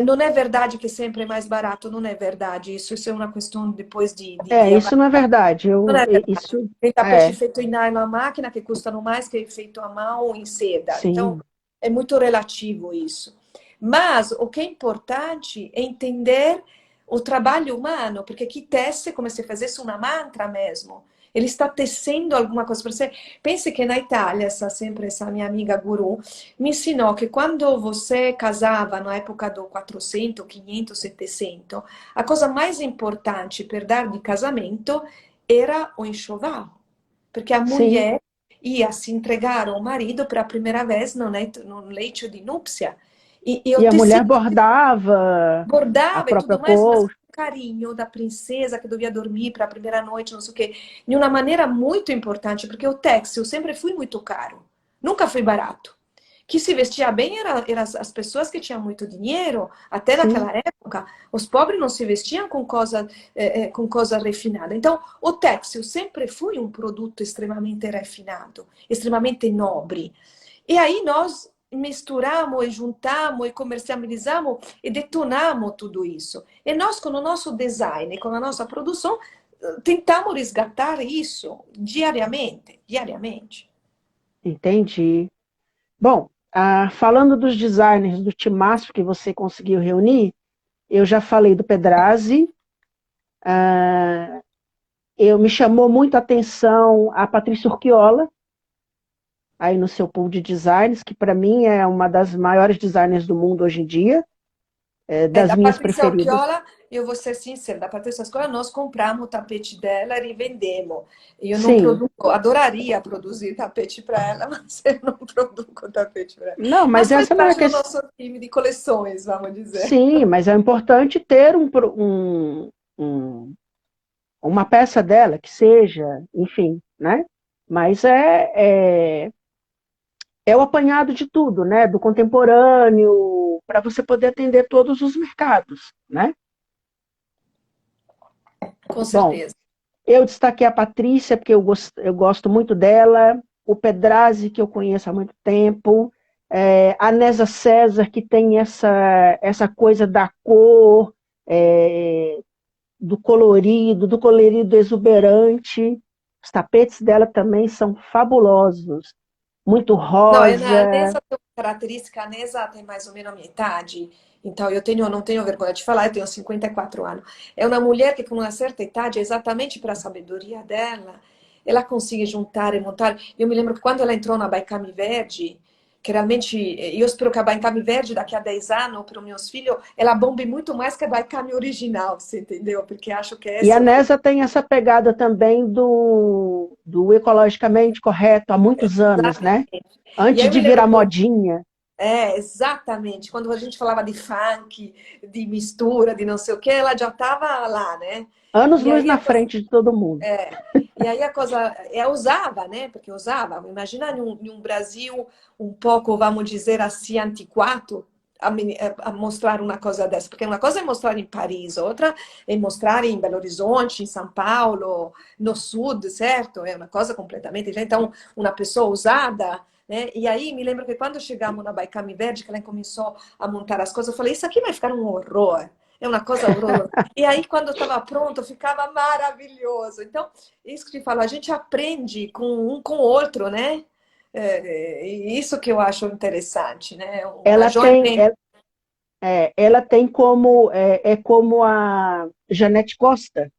Não é verdade que sempre é mais barato, não é verdade. Isso é uma questão depois de isso não é verdade. não é verdade. Isso Tem tapete é, feito em nylon à máquina que custa no mais que feito à mão em seda. Então, sim, é muito relativo isso. Mas o que é importante é entender o trabalho humano, porque aqui tece como se fizesse uma mantra mesmo. Ele está tecendo alguma coisa para você. Pense que na Itália, essa minha amiga guru me ensinou que quando você casava na época do 400, 500, 700, a coisa mais importante per dar de casamento era o enxoval, porque a sim. mulher ia se entregar ao marido pela primeira vez no leito de núpcia. E E o a mulher tecido bordava a bordava e própria tudo mais, mas com colcha. carinho da princesa que devia dormir para a primeira noite, não sei o quê, de uma maneira muito importante, porque o têxtil sempre foi muito caro, nunca foi barato. que se vestia bem eram as pessoas que tinham muito dinheiro. Até Sim, naquela época, os pobres não se vestiam com coisa refinada. Então, o têxtil sempre foi um produto extremamente refinado, extremamente nobre. E aí nós misturamos e juntamos e comercializamos e detonamos tudo isso. E nós, com o nosso design, com a nossa produção, tentamos resgatar isso diariamente, diariamente. entendi. Bom, falando dos designers do timaço que você conseguiu reunir, eu já falei do Pedrazi, me chamou muito a atenção a Patrícia Urquiola, aí no seu pool de designs, que para mim é uma das maiores designers do mundo hoje em dia, das Da minhas Patrícia preferidas. Orchiola, eu vou ser sincera, da Patrícia Orchiola nós compramos o tapete dela e revendemos. E eu não Sim, produzo, adoraria produzir tapete para ela, mas eu não produzo tapete para ela. não, Mas mas faz essa não é parte do questão. nosso time de coleções, vamos dizer. Sim, mas é importante ter uma peça dela que seja, enfim, né? Mas é o apanhado de tudo, né? Do contemporâneo, para você poder atender todos os mercados, né? Com Bom, certeza. eu destaquei a Patrícia, porque eu gosto muito dela, o Pedrazi, que eu conheço há muito tempo, a Nesa César, que tem essa coisa da cor, é, do colorido exuberante. Os tapetes dela também são fabulosos, muito Não, a rosa. Nessa tem uma característica, a Nessa tem mais ou menos a minha idade, então eu tenho, não tenho vergonha de falar, eu tenho 54 anos. É uma mulher que com uma certa idade, exatamente para a sabedoria dela, ela consegue juntar e montar. Eu me lembro que quando ela entrou na Baicami Verde, que realmente, eu espero que a Baicami Verde daqui a 10 anos, para os meus filhos, ela bombe muito mais que a Baicami original, você entendeu? Porque acho que E esse a é o Nesa tem essa pegada também do ecologicamente correto há muitos anos, né? exatamente. E aí Antes eu me de lembro virar que modinha, exatamente. Quando a gente falava de funk, de mistura, de não sei o que, ela já estava lá, né? E anos-luz aí na a coisa, frente de todo mundo. e aí a coisa, usava, né? Porque usava. Imagina em um Brasil um pouco, vamos dizer assim, antiquado, a mostrar uma coisa dessa. Porque uma coisa é mostrar em Paris, outra é mostrar em Belo Horizonte, em São Paulo, no sul, certo? É uma coisa completamente diferente. Então, uma pessoa usada, né? E aí me lembro que quando chegamos na Baicami Verde, que ela começou a montar as coisas, eu falei, isso aqui vai ficar um horror. É uma coisa horrorosa. E aí, quando estava pronto, ficava maravilhoso. Então, isso que te falo, a gente aprende com um com o outro, né? Isso que eu acho interessante, né? A Ela tem, joia ela tem como a Janete Costa.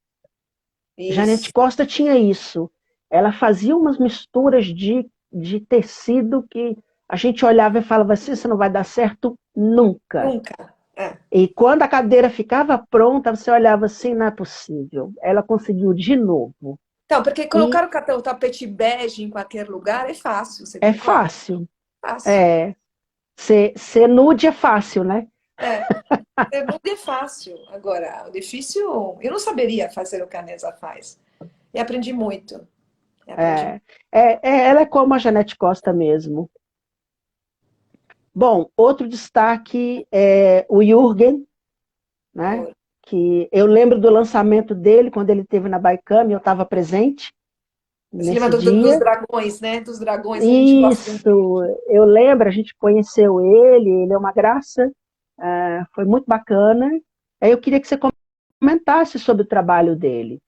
Janete isso, Costa tinha isso. Ela fazia umas misturas de tecido que a gente olhava e falava assim, isso não vai dar certo nunca. nunca. É. E quando a cadeira ficava pronta, você olhava assim, não é possível. Ela conseguiu de novo. Então, porque E colocar o tapete bege em qualquer lugar é fácil, você é concorda? fácil. Fácil. É, ser nude é fácil, né? É. Ser nude é fácil. Agora, o difícil, eu não saberia fazer o que a Nesa faz. E aprendi muito. E aprendi muito. É, ela é como a Janete Costa mesmo. Bom, outro destaque é o Jürgen, né? Que eu lembro do lançamento dele quando ele esteve na Baicame, eu estava presente Você lembra nesse dos dia. dragões, né? Dos dragões, a gente gosta de um Isso, eu lembro, a gente conheceu ele é uma graça, foi muito bacana. Aí eu queria que você comentasse sobre o trabalho dele.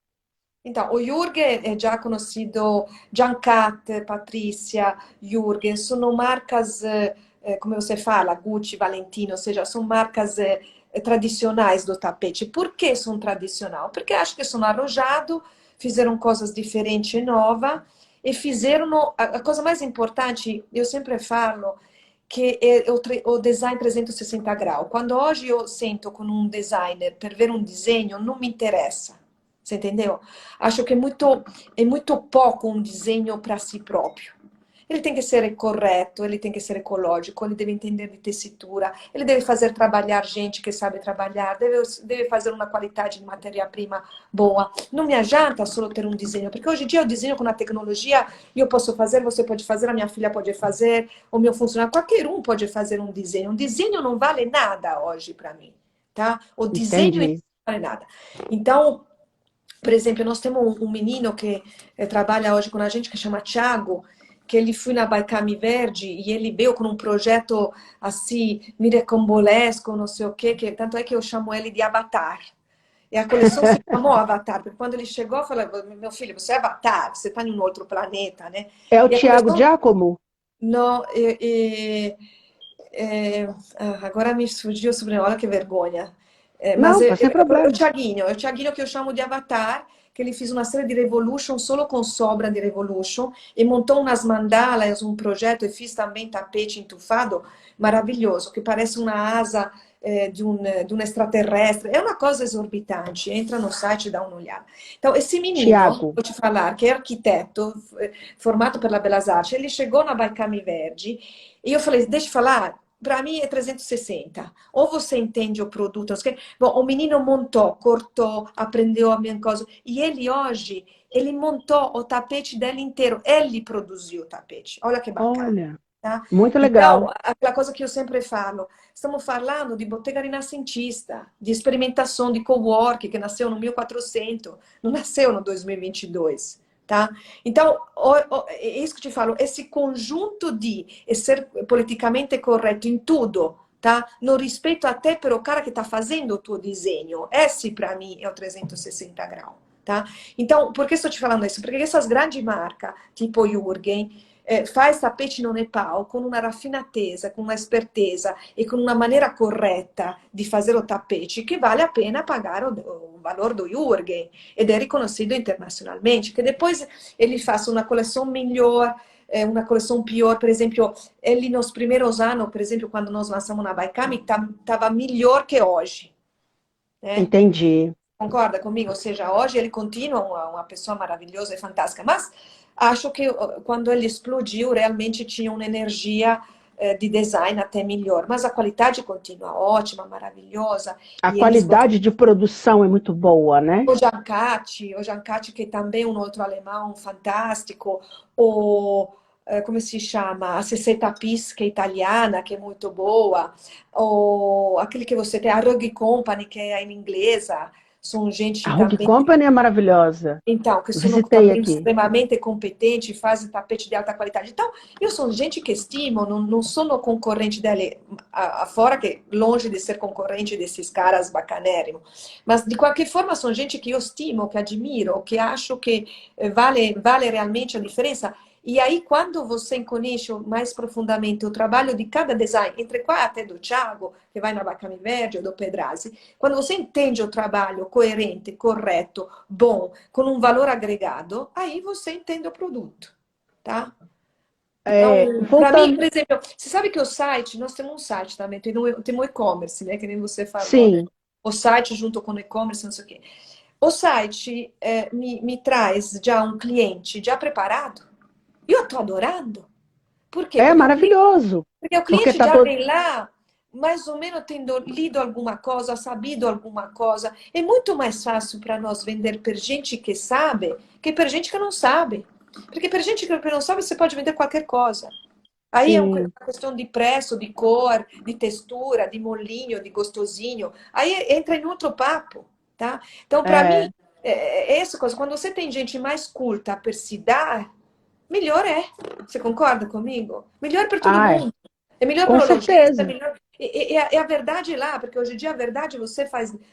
Então, o Jürgen é já conhecido, Giancat, Patrícia, Jürgen, sono marcas, como você fala, Gucci, Valentino, ou seja, são marcas tradicionais do tapete. Por que são tradicionais? Porque acho que são arrojados, fizeram coisas diferentes e novas, e fizeram, a coisa mais importante, eu sempre falo, que é o design 360 graus. Quando hoje eu sento com um designer per ver um desenho, não me interessa. Você entendeu? Acho que é muito pouco um desenho para si próprio. Ele tem que ser correto, ele tem que ser ecológico, ele deve entender de tessitura, ele deve fazer trabalhar gente que sabe trabalhar, deve fazer uma qualidade de matéria-prima boa. Não me adianta só ter um desenho, porque hoje em dia eu desenho com a tecnologia, eu posso fazer, você pode fazer, a minha filha pode fazer, o meu funcionário, qualquer um pode fazer um desenho. Um desenho não vale nada hoje para mim, tá? O desenho não Entendi. vale nada. Então, por exemplo, nós temos um menino que trabalha hoje com a gente, que chama Thiago, que ele foi na Baicami Verde e ele veio com um projeto assim, mirecambolesco, não sei o quê, que tanto é que eu chamo ele de Avatar. E a coleção se chamou Avatar, porque quando ele chegou, eu falei, meu filho, você é Avatar, você está em um outro planeta, né? É o E a Tiago coleção, Giacomo? não, agora me surgiu o sobrenome, olha que vergonha. Mas Não, sem problema. É o Thiaguinho que eu chamo de Avatar, que ele fez uma série de Revolution solo com sobra de Revolution e montou umas mandalas, um projeto e fiz também tapete entufado maravilhoso, que parece uma asa de um extraterrestre. É uma coisa exorbitante. Entra no site e dá uma olhada. Então, esse menino, Tiago. vou te falar, que é arquiteto, formato pela Belas Artes, ele chegou na Baicami Verde e eu falei, deixa eu falar, para mim é 360. Ou você entende o produto, não sei o quê. Bom, o menino montou, cortou, aprendeu a minha coisa. E ele hoje, ele montou o tapete dele inteiro. Ele produziu o tapete. Olha que bacana. Olha, Tá? muito Então, legal. aquela coisa que eu sempre falo, estamos falando de bottega renascentista, de experimentação de cowork, que nasceu no 1400, não nasceu no 2022. Tá? Então, é isso que eu te falo, esse conjunto de ser politicamente correto em tudo, tá? No respeito até para o cara que está fazendo o tuo desenho. Esse, para mim, é o 360 graus. Tá? Então, por que estou te falando isso? Porque essas grandes marcas, tipo Jürgen, faz tapete no Nepal com uma raffinatezza, com uma espertezza e com uma maneira corretta di fare o tapete che vale a pena pagare o valor do Jürgen ed è riconosciuto internazionalmente, che depois ele faz uma coleção melhor, uma coleção pior, por exemplo, ele nos primeiros anos, por exemplo, quando nós lançamos na Baikami, estava melhor que hoje, né? Entendi. Concorda comigo? Ou seja, hoje ele continua uma pessoa maravilhosa e fantástica, mas acho que quando ele explodiu, realmente tinha uma energia de design até melhor, mas a qualidade continua ótima, maravilhosa, A e eles qualidade de produção é muito boa, né? o Giancati, que também é um outro alemão fantástico, o, come si chama? A Ceceta Pis, que é italiana, que é muito boa, ou aquele que você tem, a Rogue Company, que é em inglesa, são A gente Hug também, Company é maravilhosa. então, que são Visitei também aqui. extremamente competentes, fazem tapete de alta qualidade. Então, eu sou gente que estimo, não sou concorrente dele, fora que longe de ser concorrente desses caras bacanérrimos. Mas, de qualquer forma, são gente que eu estimo, que admiro, que acho que vale realmente a diferença. E aí, quando você conhece mais profundamente o trabalho de cada design, entre qual até do Thiago, que vai na Bacami Verde, ou do Pedrazi, quando você entende o trabalho coerente, correto, bom, com um valor agregado, aí você entende o produto, tá? Então, para mim, Voltando. por exemplo, você sabe que o site, nós temos um site também, tem um e-commerce, né? Que nem você falou, né? Sim. O site junto com o e-commerce, não sei o quê. O site me traz já um cliente já preparado. Eu estou adorando. Por quê? É maravilhoso. Porque o Porque cliente tá já todo. vem lá, mais ou menos tendo lido alguma coisa, sabido alguma coisa. É muito mais fácil para nós vender para gente que sabe que para gente que não sabe. Porque para gente que não sabe, você pode vender qualquer coisa. Aí é uma Sim. questão de preço, de cor, de textura, de molinho, de gostosinho. Aí entra em outro papo, tá? Então, para mim, É. é essa coisa. Quando você tem gente mais culta per se dar, melhor é. Você concorda comigo? Melhor para todo Ah, é. mundo. É melhor Com para o lojista, é certeza. melhor. É a verdade lá, porque hoje em dia a verdade você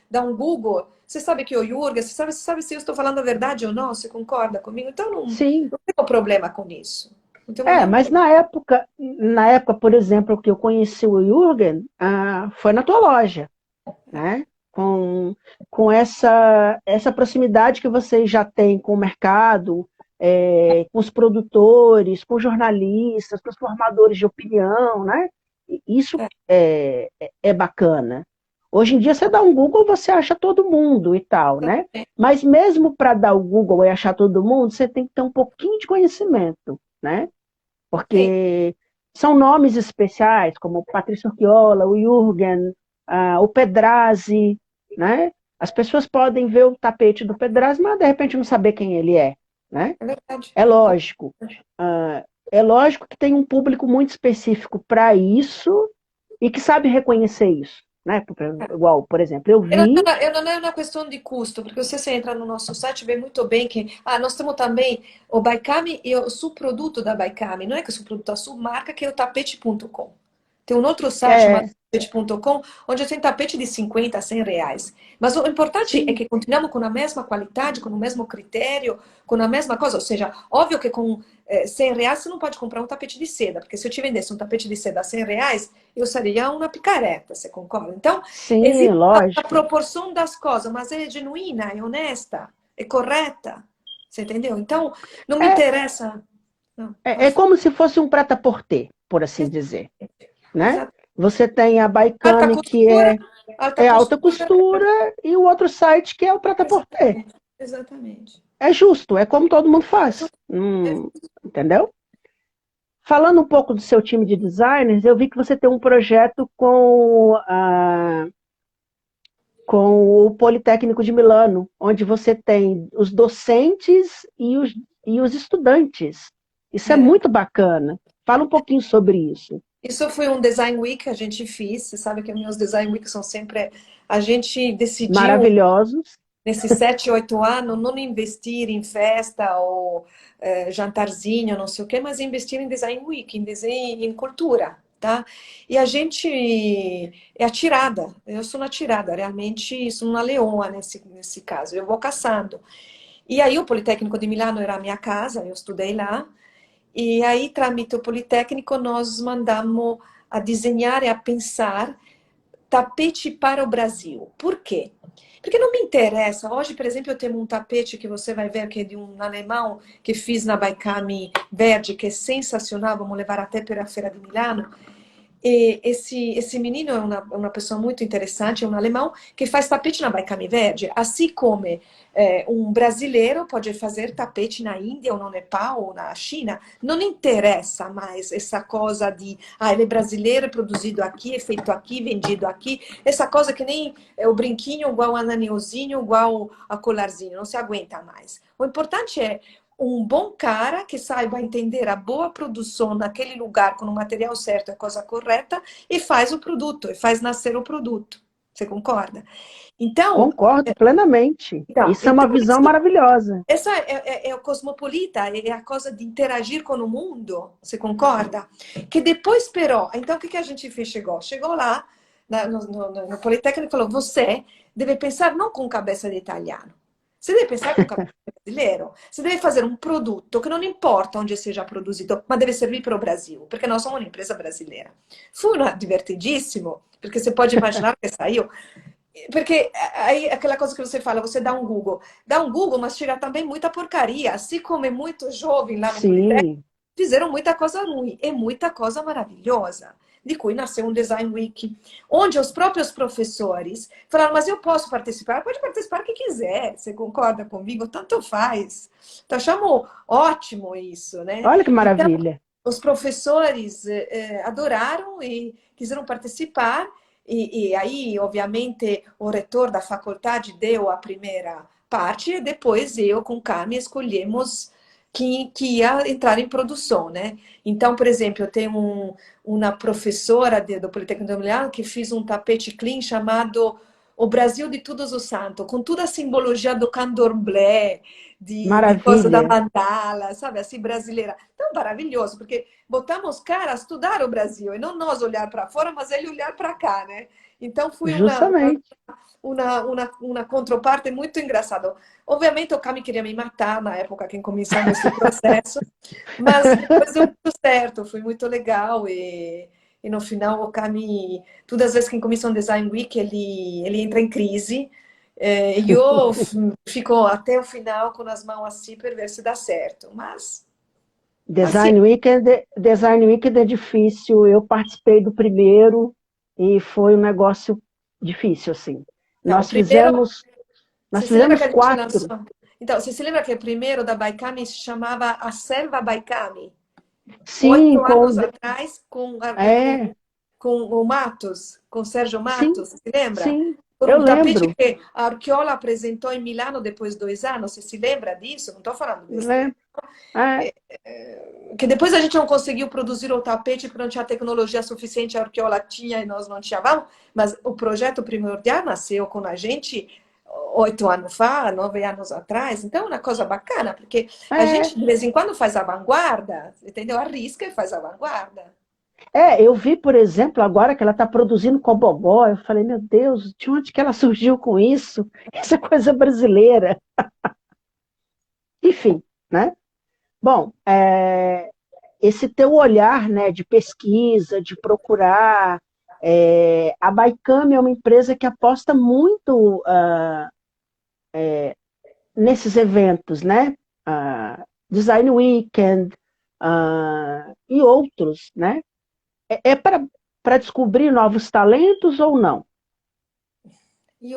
dá um Google, você sabe que o Jurga, você sabe se eu estou falando a verdade ou não, você concorda comigo? Então Sim. não tenho problema com isso. Não tenho É, nenhum mas problema. na época, por exemplo, que eu conheci o Jürgen, foi na tua loja, né? Com essa proximidade que vocês já têm com o mercado, com os produtores, com os jornalistas, com os formadores de opinião, né? Isso É, é bacana. Hoje em dia, você dá um Google, você acha todo mundo e tal, né? é, Mas mesmo para dar o Google e achar todo mundo, você tem que ter um pouquinho de conhecimento, né? Sim, porque são nomes especiais, como o Patrício Orchiola, o Jürgen, o Pedrazi, né? As pessoas podem ver o tapete do Pedrazi, mas de repente não saber quem ele é, né? é verdade. É lógico. É lógico que tem um público muito específico para isso e que sabe reconhecer isso, né? Igual, por exemplo, eu vi, Eu não é uma questão de custo, porque você entra no nosso site vê muito bem que nós temos também o Baikami e o subproduto da Baikami, não é que o subproduto, a submarca que é o tapete.com. Tem um outro site chamado é, tapete.com, onde tem tapete de 50 a 100 reais. Mas o importante é sim, que continuamos com a mesma qualidade, com o mesmo critério, com a mesma coisa. Ou seja, óbvio que com 100 reais você não pode comprar um tapete de seda, porque se eu te vendesse um tapete de seda a 100 reais, eu seria uma picareta, você concorda? Então, sim, existe a lógico. proporção das coisas, mas é genuína, é honesta, é correta. Você entendeu? Então, não me É, interessa. Não, é pode falar. como se fosse um prêt-à-porter, por assim dizer, né? Exatamente. Você tem a Alta Baikami, que costura, alta é alta costura. costura, e o outro site que é o prêt-à-porter. Exatamente. Exatamente. É justo, é como todo mundo faz. Entendeu? Falando um pouco do seu time de designers, eu vi que você tem um projeto com o Politécnico de Milano, onde você tem os docentes e os estudantes. Isso é É. muito bacana. Fala um pouquinho sobre isso. Isso foi um design week que a gente fez. Você sabe que meus design weeks são sempre. A gente decidiu, Maravilhosos. nesses 7, 8 anos, não investir em festa ou jantarzinho, não sei o quê, mas investir em design week, em desenho, em cultura, tá? E a gente é atirada. Eu sou uma atirada, realmente sou uma leoa nesse caso. Eu vou caçando. E aí o Politécnico de Milano era a minha casa, eu estudei lá. E aí, tramite o Politécnico, nós mandamos a desenhar e a pensar tapete para o Brasil. Por quê? Porque não me interessa. Hoje, por exemplo, eu tenho um tapete que você vai ver que é de um alemão que fiz na Baikami Verde, que é sensacional. Vamos levar até para a Feira de Milano. E esse menino é uma pessoa muito interessante, é um alemão que faz tapete na Baikami Verde, assim como um brasileiro pode fazer tapete na Índia ou no Nepal ou na China. Não interessa mais essa coisa de ele é brasileiro, é produzido aqui, é feito aqui, vendido aqui. Essa coisa que nem o brinquinho igual a anelzinho, igual a colarzinho, não se aguenta mais. O importante é um bom cara que saiba entender a boa produção naquele lugar com o material certo, a coisa correta, e faz o produto, e faz nascer o produto. Você concorda? Então, Concordo plenamente. então, Isso é uma então visão isso, maravilhosa. essa é o cosmopolita, é a coisa de interagir com o mundo, você concorda? Que depois, però, então o que a gente fez? Chegou lá no Politécnico e falou: você deve pensar não com cabeça de italiano, você deve pensar com cabeça de brasileiro. Você deve fazer um produto que não importa onde seja produzido, mas deve servir para o Brasil, porque nós somos uma empresa brasileira. Foi divertidíssimo, porque você pode imaginar que saiu. Porque aí aquela coisa que você fala, você dá um Google, mas chega também muita porcaria. Assim como é muito jovem lá no Politécnico, Sim, fizeram muita coisa ruim e muita coisa maravilhosa. De cui nasceu um Design Week, onde os próprios professores falaram, mas eu posso participar? Pode participar o que quiser, você concorda comigo? Tanto faz. Então, achamos ótimo isso, né? olha que Então, maravilha. os professores adoraram e quiseram participar, e aí, obviamente, o reitor da faculdade deu a primeira parte, e depois eu, com Cami, escolhemos que ia entrar em produção, né? Então, por exemplo, eu tenho uma professora do Politécnico de Milano que fez um tapete clean chamado O Brasil de Todos os Santos, com toda a simbologia do candomblé, de coisa da Maravilha. mandala, sabe, assim, brasileira. Então, maravilhoso, porque botamos cara a estudar o Brasil, e não nós olhar para fora, mas ele olhar para cá, né? Então, foi Justamente. uma contraparte muito engraçada. Obviamente, o Cami queria me matar na época que começamos esse processo, mas depois deu tudo certo, foi muito legal. E no final, o Cami, todas as vezes que começa um Design Week, ele entra em crise. E eu fico até o final com as mãos assim para ver se dá certo. Mas, paciência. Design Weekend é difícil. Eu participei do primeiro e foi um negócio difícil, assim. Então, o Nós primeiro, fizemos, você nós se lembra que fizemos a gente 4. lançou? Então, você se lembra que o primeiro da Baikami se chamava A Selva Baikami? Sim, 8 anos atrás, é, com o Matos, com Sérgio sim, Matos, se lembra? sim, Por eu um tapete lembro, que a Arquiola apresentou em Milano depois de 2 anos, você se lembra disso? Não estou falando besteira. lembro. É, Que depois a gente não conseguiu produzir o tapete porque não tinha tecnologia suficiente, a Arqueola tinha e nós não tínhamos, mas o projeto primordial nasceu com a gente 8 anos, 9 anos atrás, então é uma coisa bacana, porque a é, gente de vez em quando faz a vanguarda, entendeu? Arrisca e faz a vanguarda. eu vi, por exemplo, agora que ela está produzindo cobobó, eu falei, meu Deus, de onde que ela surgiu com isso? Isso é coisa brasileira. Enfim, né? Bom, esse teu olhar, né, de pesquisa, de procurar, a Baicame é uma empresa que aposta muito nesses eventos, né? Design Weekend e outros, né? É para descobrir novos talentos ou não? E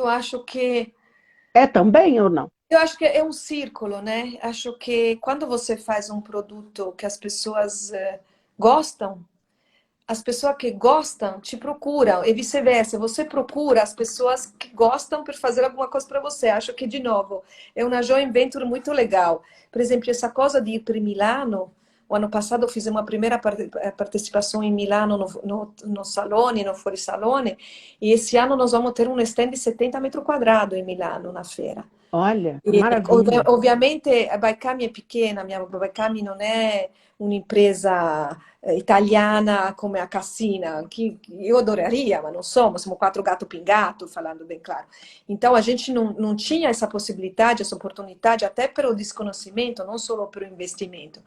É também ou não? eu acho que é um círculo, né? Acho que quando você faz um produto que as pessoas gostam, as pessoas que gostam te procuram e vice-versa. Você procura as pessoas que gostam para fazer alguma coisa para você. Acho que, de novo, é uma joint venture muito legal. Por exemplo, essa coisa de ir para Milano. O ano passado eu fiz uma primeira participação em Milano no Salone, no Fuori Salone, e esse ano nós vamos ter um stand de 70 metros quadrados em Milano, na feira. Olha, que maravilha. Ovviamente a Baikami è pequena, a mia Baikami non è un'impresa italiana come a Cassina, que eu adoraria, mas não somos, somos quatro gato pingato, falando bem claro. Então a gente não tinha essa possibilidade, essa oportunidade, até pelo desconhecimento, não só pelo investimento.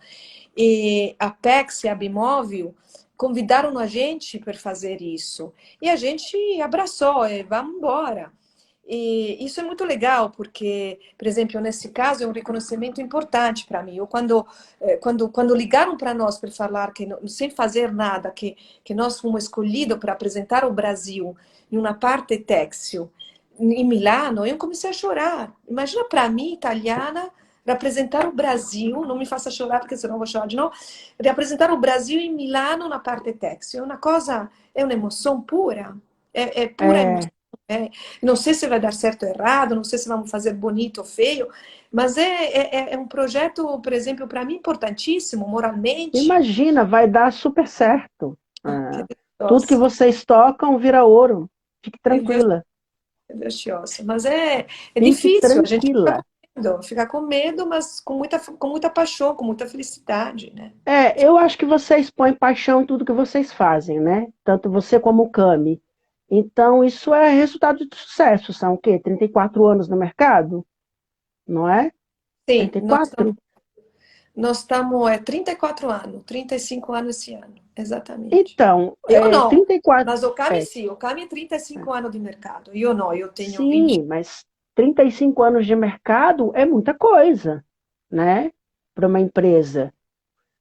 E a PEX e a Bimóvel convidaram a gente para fazer isso. E a gente abraçou e vamos embora. E isso é muito legal, porque, por exemplo, nesse caso, é um reconhecimento importante para mim. Eu, quando ligaram para nós para falar que, sem fazer nada, que nós fomos escolhidos para apresentar o Brasil em uma parte têxtil em Milano, eu comecei a chorar. Imagina para mim, italiana, representar o Brasil, não me faça chorar, porque senão eu vou chorar de novo, representar o Brasil em Milano na parte têxtil. É uma coisa, é uma emoção pura. É pura emoção. É, É, não sei se vai dar certo ou errado, não sei se vamos fazer bonito ou feio, mas é um projeto, por exemplo, para mim importantíssimo, moralmente. imagina, vai dar super certo. Que Tudo que Deus, vocês tocam vira ouro. Fique que Deus, tranquila. que Deus te ouça. Mas é Fique difícil, a gente tranquila. fica com medo, mas com muita paixão, com muita felicidade, né? Eu acho que vocês põem paixão em tudo que vocês fazem, né? Tanto você como o Cami. Então, isso é resultado de sucesso. São o quê? 34 anos no mercado? Não é? Sim, Trinta e quatro. nós estamos 34 anos, 35 anos esse ano, exatamente. Então, Eu não, 34. mas o Cami É, sim, o Cami é 35 anos de mercado. Eu não, eu tenho 20. sim, mas 35 anos de mercado é muita coisa, né? Para uma empresa.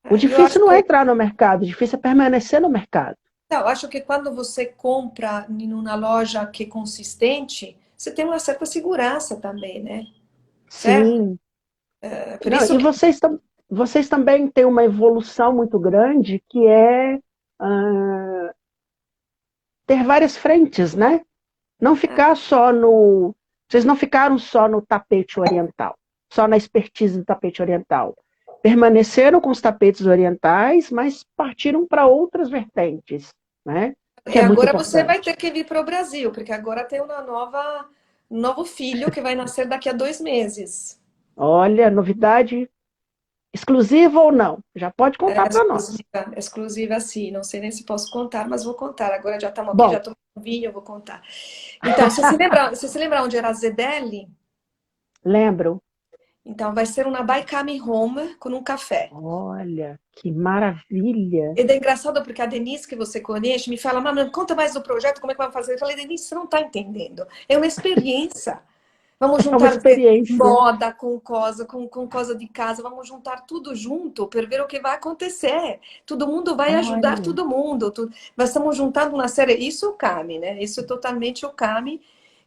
O Eu difícil acho não é que, entrar no mercado, o difícil é permanecer no mercado. não, eu acho que quando você compra em uma loja que é consistente, você tem uma certa segurança também, né? Certo? Sim. É por Não, isso e que vocês também têm uma evolução muito grande que é ter várias frentes, né? Não ficar só no. Vocês não ficaram só no tapete oriental, só na expertise do tapete oriental. Permaneceram com os tapetes orientais, mas partiram para outras vertentes, né? Que e é muito agora você vai ter importante. que vir para o Brasil, porque agora tem um novo filho que vai nascer daqui a 2 meses. Olha, novidade exclusiva ou não? Já pode É contar para nós. exclusiva, sim. Não sei nem se posso contar, mas vou contar. Agora já estamos aqui, já Bom, estou com vinho, eu vou contar. Então, você se lembra onde era a Zedeli? lembro. Então, vai ser uma Baikami Home com um café. Olha, que maravilha. E é engraçado porque a Denise, que você conhece, me fala, mas conta mais do projeto, como é que vai fazer? Eu falei, Denise, você não está entendendo. É uma experiência. Vamos É uma juntar experiência. moda com coisa de casa, vamos juntar tudo junto para ver o que vai acontecer. Todo mundo vai ajudar Olha, todo mundo. Nós estamos juntando uma série. Isso é o Kami, né? Isso é totalmente o Kami.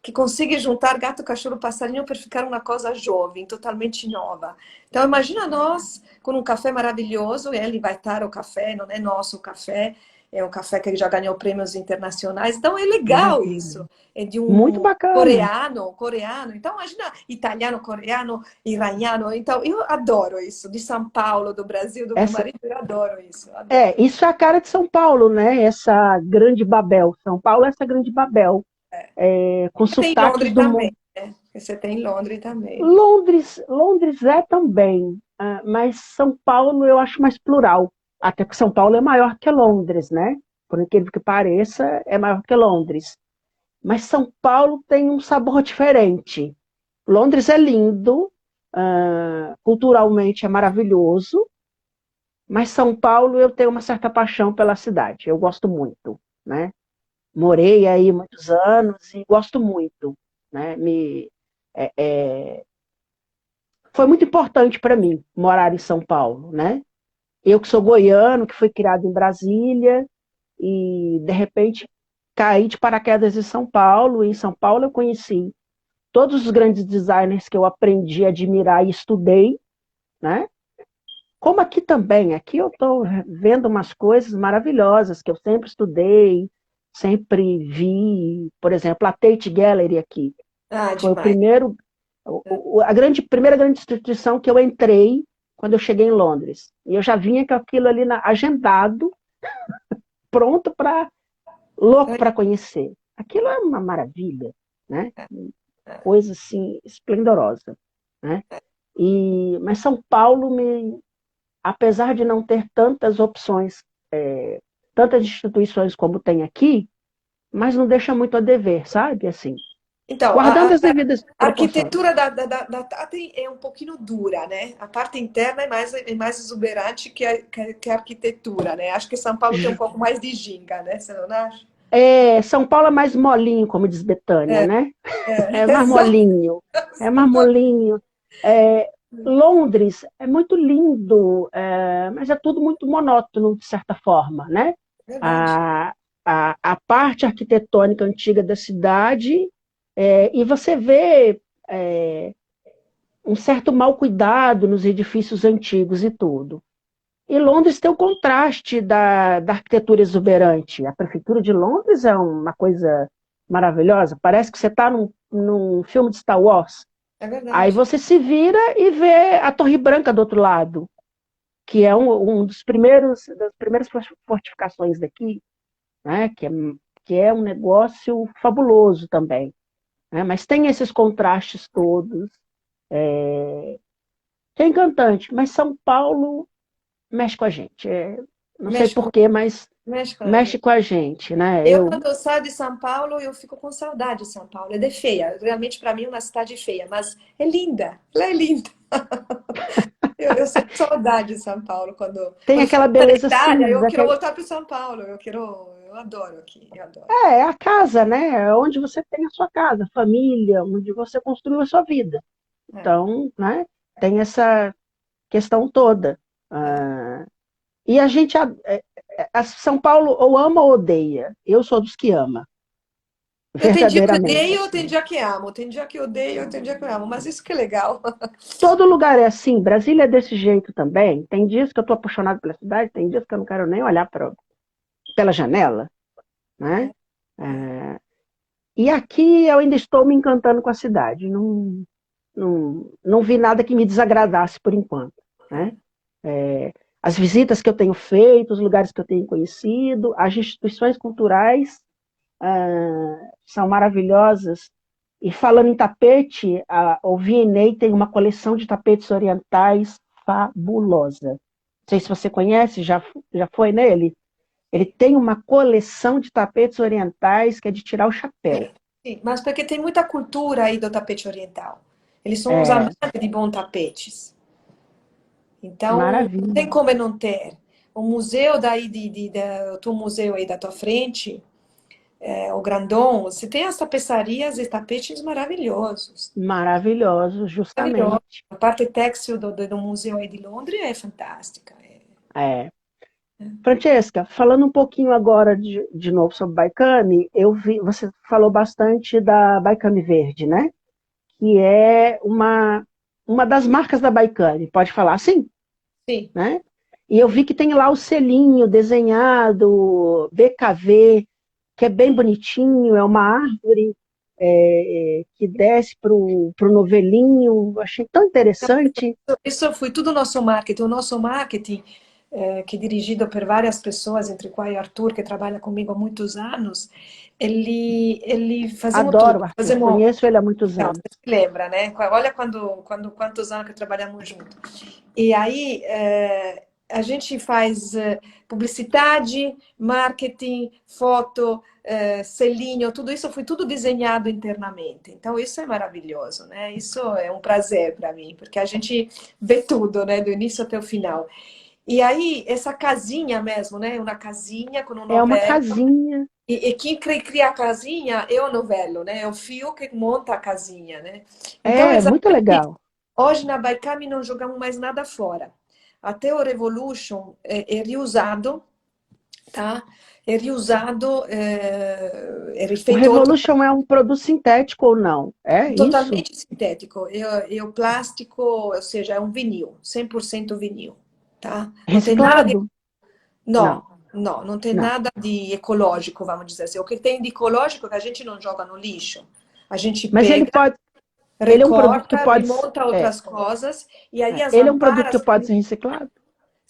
que consegue juntar gato, cachorro, passarinho para ficar uma coisa jovem, totalmente nova. Então, imagina nós com um café maravilhoso, e ele vai estar o café, não é nosso o café, é um café que já ganhou prêmios internacionais. Então, é legal Maravilha. isso. É de Muito um bacana. coreano. Então, imagina italiano, coreano, iraniano. Então, eu adoro isso. De São Paulo, do Brasil, do meu Essa, marido, eu adoro isso. Adoro. isso é a cara de São Paulo, né? Essa grande Babel. São Paulo é essa grande Babel, com Tem sotaques Londres do também, mundo. né? Você tem Londres também. Londres é também, mas São Paulo eu acho mais plural. Até que São Paulo é maior que Londres, né? Por incrível que pareça, é maior que Londres. Mas São Paulo tem um sabor diferente. Londres é lindo, culturalmente é maravilhoso, mas São Paulo eu tenho uma certa paixão pela cidade. Eu gosto muito, né? Morei aí muitos anos e gosto muito, né? É, é, Foi muito importante para mim morar em São Paulo, né? Eu que sou goiano, que fui criado em Brasília e de repente caí de paraquedas em São Paulo. E em São Paulo eu conheci todos os grandes designers que eu aprendi a admirar e estudei, né? Como aqui também, aqui eu estou vendo umas coisas maravilhosas que eu sempre estudei, sempre vi, por exemplo, a Tate Gallery aqui. Ah, Foi o demais. primeiro, primeira grande instituição que eu entrei quando eu cheguei em Londres. E eu já vinha com aquilo ali agendado, pronto para, louco para conhecer. Aquilo é uma maravilha, né? Coisa assim, esplendorosa, né? Mas São Paulo, apesar de não ter tantas opções, tantas instituições como tem aqui, mas não deixa muito a dever, sabe? Assim, Então, guardando as devidas a proporções. arquitetura da Tati é um pouquinho dura, né? A parte interna é mais exuberante que a arquitetura, né? Acho que São Paulo tem um pouco mais de ginga, né? Você não acha? São Paulo é mais molinho, como diz Betânia, É, né? É mais exato, molinho, é mais molinho. É, Londres é muito lindo, mas é tudo muito monótono, de certa forma, né? verdade. A, a parte arquitetônica antiga da cidade, e você vê um certo mau cuidado nos edifícios antigos e tudo. E Londres tem o contraste da arquitetura exuberante. A prefeitura de Londres é uma coisa maravilhosa. Parece que você está num filme de Star Wars. É Aí verdade. você se vira e vê a Torre Branca do outro lado, que é um dos primeiros das primeiras fortificações daqui, né? Que é um negócio fabuloso também, né? Mas tem esses contrastes todos, que é encantante. Mas São Paulo mexe com a gente. Não sei Mexe com, porquê, mas mexe com a mexe gente. com a gente, né? Eu, quando eu saio de São Paulo, eu fico com saudade de São Paulo. É de feia. Realmente, para mim, é uma cidade feia, mas é linda. Ela é linda. Eu sinto saudade de São Paulo. Tem Quando aquela fico na beleza Itália, eu cinza, quero voltar para São Paulo. Eu adoro aqui. Eu adoro. é a casa, né? É onde você tem a sua casa, família, onde você construiu a sua vida. É, Então, né? Tem essa questão toda. é. Ah, e a gente, São Paulo, ou ama ou odeia. Eu sou dos que ama, Eu tenho dia que verdadeiramente, odeio, tem assim. dia que amo. Tem dia que odeio, tem dia que amo. Mas isso que é legal. Todo lugar é assim. Brasília é desse jeito também. Tem dias que eu estou apaixonado pela cidade, tem dias que eu não quero nem olhar pela janela, né? É, é. É, e aqui eu ainda estou me encantando com a cidade. Não, não vi nada que me desagradasse por enquanto, né? As visitas que eu tenho feito, os lugares que eu tenho conhecido, as instituições culturais são maravilhosas. E falando em tapete, o V&A tem uma coleção de tapetes orientais fabulosa. Não sei se você conhece, já foi nele? Ele tem uma coleção de tapetes orientais que é de tirar o chapéu. Sim, mas porque tem muita cultura aí do tapete oriental. Eles são os É, amantes de bons tapetes. Então, não tem maravilha. como não ter. O museu daí, o teu museu aí da tua frente, o Grandon, você tem as tapeçarias e tapetes maravilhosos. Maravilhoso, Maravilhoso. justamente. A parte têxtil do museu aí de Londres é fantástica. É. Francesca, falando um pouquinho agora de novo sobre Baicame, eu vi, você falou bastante da Baicame Verde, né? Que é uma das marcas da Baicame, pode falar assim, Sì. né? E eu vi que tem lá o selinho desenhado, BKV, que é bem bonitinho, é uma árvore que desce para o novelinho, achei tão interessante. Isso foi tudo nosso marketing. O nosso marketing, que é dirigido por várias pessoas, entre quais Arthur, que trabalha comigo há muitos anos, ele fazemos Adoro tudo. o Arthur, Fazemos, conheço ele há muitos então, anos. você se lembra, né? Olha quantos anos que trabalhamos juntos. E aí, a gente faz publicidade, marketing, foto, selinho, tudo isso foi tudo desenhado internamente. Então, isso é maravilhoso, né? Isso é um prazer para mim, porque a gente vê tudo, né? Do início até o final. E aí, essa casinha mesmo, né? Uma casinha com um É uma novello. casinha, E quem cria a casinha é o novello, né? É o fio que monta a casinha, né? Então, é muito exatamente isso. legal. Hoje na Baikami não jogamos mais nada fora. Até o Revolution é reusado, tá? É reusado, é O refeito outro, Revolution é um produto sintético ou não? É isso? totalmente sintético. É o plástico, ou seja, é um vinil, 100% vinil, tá? Não tem nada de... Reciclado? Não, Não, não tem não. nada de ecológico, vamos dizer assim. O que tem de ecológico é que a gente não joga no lixo. A gente Mas pega, ele é um produto que recorta, pode, remonta outras coisas, e aí as ele é um produto que amparas pode ser reciclado?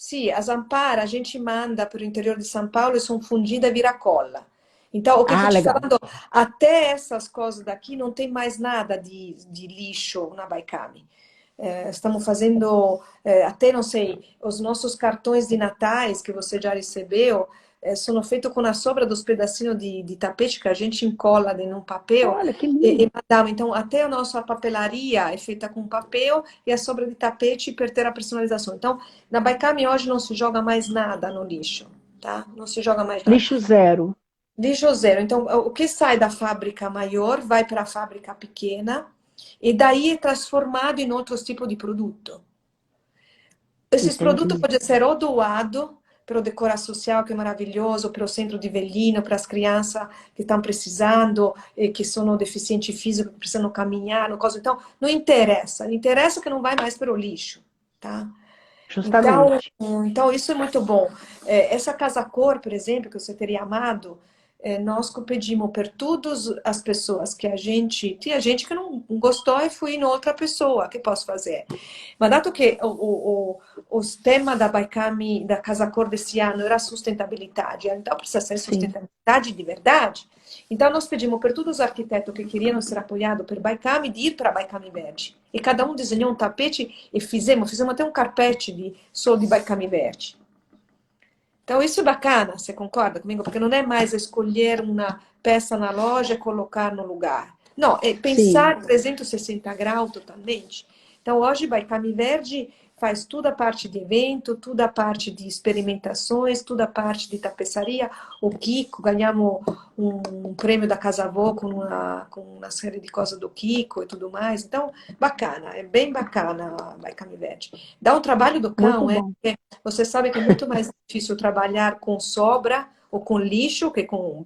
sì, a Zampara a gente manda para o interior de São Paulo e são fundidas e vira cola. Então, o que eu estou Ah, te legal. falando, até essas coisas daqui não tem mais nada de lixo na Baikami. Estamos fazendo, até não sei, os nossos cartões de natais que você já recebeu, sono feitos com a sobra dos pedacinhos de tapete que a gente encola em um papel Olha, que e lindo. mandamos. Então, até a nossa papelaria é feita com papel e a sobra de tapete per ter a personalização. Então, na Baikami hoje não se joga mais nada no lixo, tá? Não se joga mais nada. Lixo zero. Lixo zero. Então, o que sai da fábrica maior vai para a fábrica pequena e daí é transformado em outros tipos de produto. Esses produtos Entendi. podem ser ou doado para o Decora Social, que é maravilhoso, para o centro de velhinho, para as crianças que estão precisando, que são deficientes físicos, que precisam caminhar, no coisa. Então, não interessa. Não interessa que não vai mais para o lixo, tá? Então, Justamente. então, isso é muito bom. Essa casa cor, por exemplo, que você teria amado, nós pedimos per todas as pessoas que a gente... Tinha gente que não gostou e fui em outra pessoa. O que posso fazer? Mas dato che o tema da Baikami, da Casa Cor desse ano era sustentabilidade, então precisa ser Sim. sustentabilidade de verdade. Então nós pedimos para todos os arquitetos que queriam ser apoiados por Baikami de ir para Baikami Verde. E cada um desenhou um tapete e fizemos até um carpete só de Baikami Verde. Então isso é bacana, você concorda comigo? Porque não é mais escolher uma peça na loja e colocar no lugar. Não, é Sim. pensar 360 graus totalmente. Então hoje Baikami Verde faz toda a parte de evento, toda a parte de experimentações, toda a parte de tapeçaria. O Kiko, ganhamos um prêmio da Casa Avó com uma série de coisas do Kiko e tudo mais. Então, bacana, é bem bacana a Baikami Verde. Dá um trabalho do Muito cão, é? bom. Você sabe que é muito mais difícil trabalhar com sobra ou com lixo que com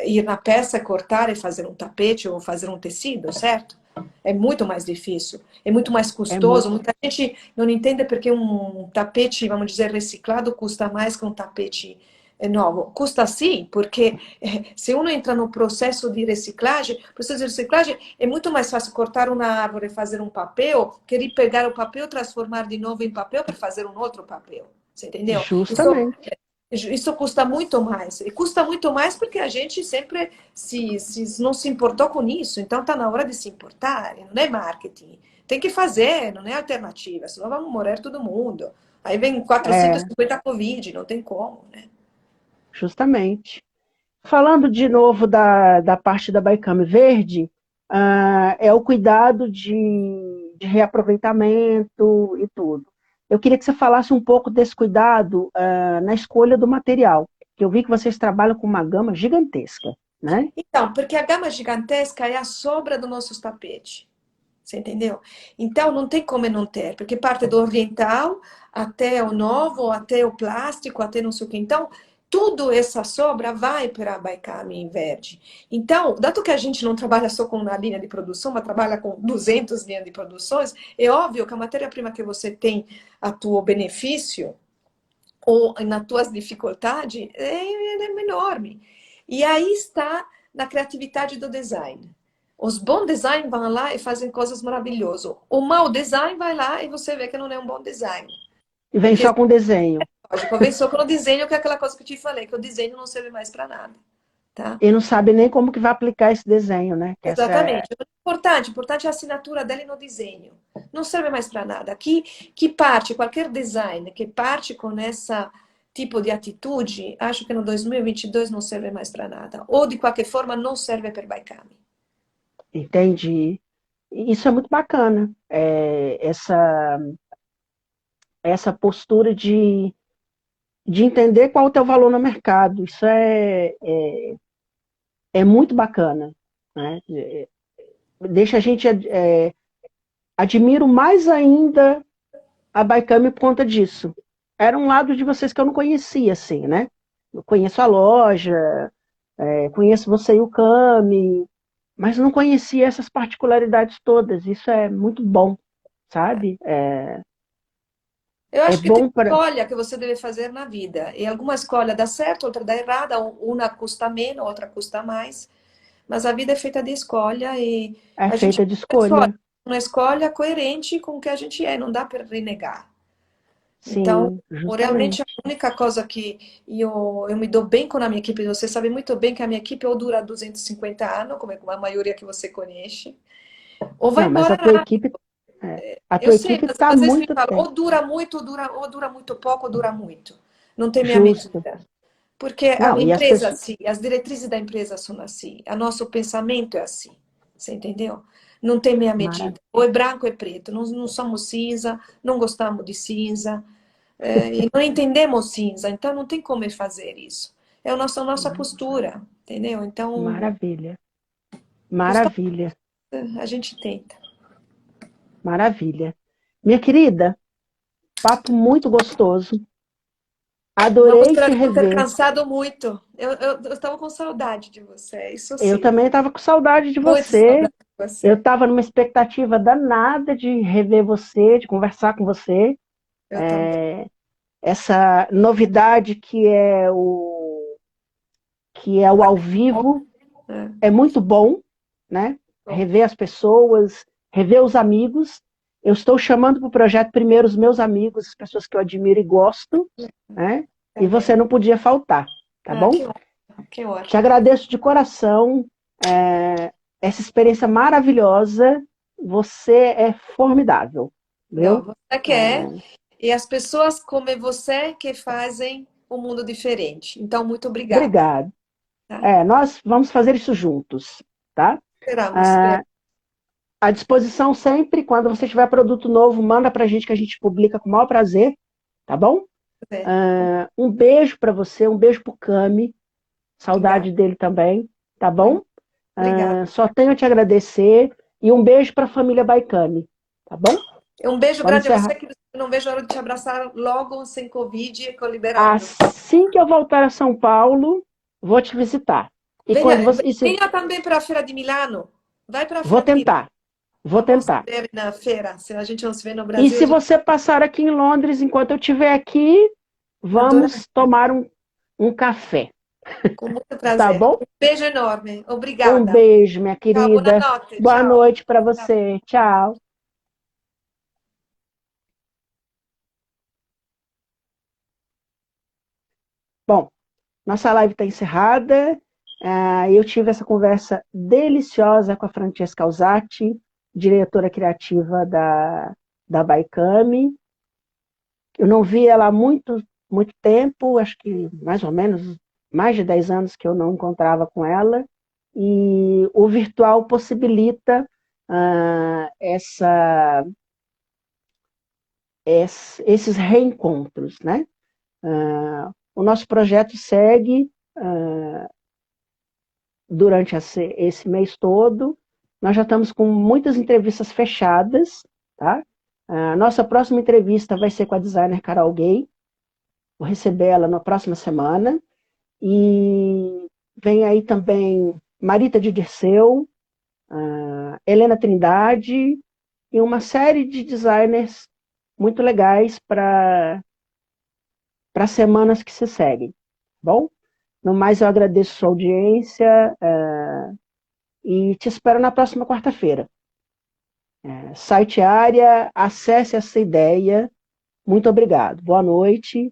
ir na peça, cortar e fazer um tapete ou fazer um tecido, certo? É muito mais difícil, é muito mais É muito. custoso. Muita gente não entende porque um tapete, vamos dizer, reciclado custa mais que um tapete novo. Custa sim, porque se uno entra no processo de reciclagem é muito mais fácil cortar uma árvore e fazer um papel que de pegar o papel, transformar de novo em papel para fazer um outro papel. Você entendeu? Justamente. Isso custa muito mais. E custa muito mais porque a gente sempre não se importou com isso. Então está na hora de se importar. Não é marketing. Tem que fazer, não é alternativa. Senão vamos morrer todo mundo. Aí vem É, 450 Covid, não tem como, né? justamente. Falando de novo da parte da Baicame Verde, é o cuidado de reaproveitamento e tudo. Eu queria que você falasse um pouco desse cuidado na escolha do material, que eu vi que vocês trabalham com uma gama gigantesca, né? Então, porque a gama gigantesca é a sobra do nosso tapete. Você entendeu? Então, não tem como não ter, porque parte do oriental até o novo, até o plástico, até não sei o que. Então, tudo essa sobra vai para a Baikami Verde. Então, dado que a gente não trabalha só com uma linha de produção, mas trabalha com 200 linhas de produções, é óbvio que a matéria-prima que você tem a teu benefício ou nas tuas dificuldades é enorme. E aí está na criatividade do design. Os bons design vão lá e fazem coisas maravilhosas. O mau design vai lá e você vê que não é um bom design. E vem Porque, só com desenho. lógico, vem só com o desenho, que é aquela coisa que eu te falei, que o desenho não serve mais para nada. Tá? E não sabe nem como que vai aplicar esse desenho, né? Que essa é... Exatamente. Importante é a assinatura dele no desenho. Não serve mais para nada. Aqui, que parte, qualquer design que parte com essa tipo de atitude, acho que no 2022 não serve mais para nada. Ou, de qualquer forma, não serve para Baikami. Entendi. Isso é muito bacana. Essa postura de entender qual é o teu valor no mercado. Isso é muito bacana, né? Deixa a gente admiro mais ainda a Baikami por conta disso. Era um lado de vocês que eu não conhecia, assim, né? Eu conheço a loja, conheço você e o Cami, mas não conhecia essas particularidades todas. Isso é muito bom, sabe? Eu É acho que tem bom para... escolha que você deve fazer na vida. E alguma escolha dá certo, outra dá errada, uma custa menos, outra custa mais. Mas a vida é feita de escolha e É a gente feita de escolhe escolha. uma escolha coerente com o que a gente é, não dá para renegar. Então, Sim, realmente a justamente. única coisa que eu me dou bem com a minha equipe, você sabe muito bem que a minha equipe ou dura 250 anos, como é a maioria que você conhece, ou vai Não, mas embora rápido. a Eu tua sei, equipe mas está há às vezes me muito falam, tempo. ou dura muito pouco, ou dura muito. Não tem minha Justo. medida. Porque a Não, minha e as empresa é pessoas... assim, as diretrizes da empresa são assim, o nosso pensamento é assim, você entendeu? Não tem meia medida. Maravilha. Ou é branco ou é preto. Não somos cinza, não gostamos de cinza, e não entendemos cinza, então não tem como fazer isso. É a nossa postura, entendeu? Então, Maravilha. custa, Maravilha. a gente tenta. Maravilha. Minha querida, papo muito gostoso. Vamos Adorei te ter rever. cansado muito. Eu estava com saudade de você, isso Eu sim. também estava com saudade de Muito você. saudade de Eu você. estava numa expectativa danada de rever você, de conversar com você. Eu também. Essa novidade que é o ao vivo É. é muito bom, né? Bom, Rever as pessoas, rever os amigos. Eu estou chamando para o projeto primeiro os meus amigos, as pessoas que eu admiro e gosto, né? E você também. não podia faltar, tá Ah, bom? que ótimo, que Te ótimo. agradeço de coração, essa experiência maravilhosa. Você é formidável, Não, viu? você quer, e as pessoas como você que fazem um mundo diferente. Então, muito obrigada. Obrigado. Tá? Nós vamos fazer isso juntos, tá? Esperamos. Ah, à disposição sempre, quando você tiver produto novo, manda para a gente que a gente publica com o maior prazer, tá bom? É, Um beijo para você, um beijo para o Cami, obrigada. saudade dele também, tá bom? Obrigada. Só tenho a te agradecer e um beijo para a família Baicami, tá bom? Um beijo Pode grande a encerrar. você, que não vejo a hora de te abraçar logo sem Covid e com liberado. Assim que eu voltar a São Paulo, vou te visitar. E Venha, quando você, venha também para a Feira de Milano. Vai para a vou Feira de Milano. tentar, vou Vamos se tentar. ver na feira. Se a gente não se vê no E Brasil, a se gente você passar aqui em Londres, enquanto eu estiver aqui, adora. vamos tomar um café, Com muito tá prazer. bom? Um beijo enorme. Um Obrigada. beijo, minha Tchau, boa querida. noite. Boa Tchau. noite para Tchau. você. Tchau. Bom, nossa live está encerrada. Eu tive essa conversa deliciosa com a Francesca Alzati, diretora criativa da Baicami. Eu não vi ela há muito, muito tempo, acho que mais ou menos mais de 10 anos que eu não encontrava com ela. E o virtual possibilita esses reencontros, né? O nosso projeto segue durante esse mês todo. Nós já estamos com muitas entrevistas fechadas, tá? A nossa próxima entrevista vai ser com a designer Carol Gay. Vou receber ela na próxima semana. E vem aí também Marita de Dirceu, Helena Trindade e uma série de designers muito legais para as semanas que se seguem. Bom? No mais, eu agradeço a sua audiência e te espero na próxima quarta-feira. Site Área, acesse essa ideia. Muito obrigado. Boa noite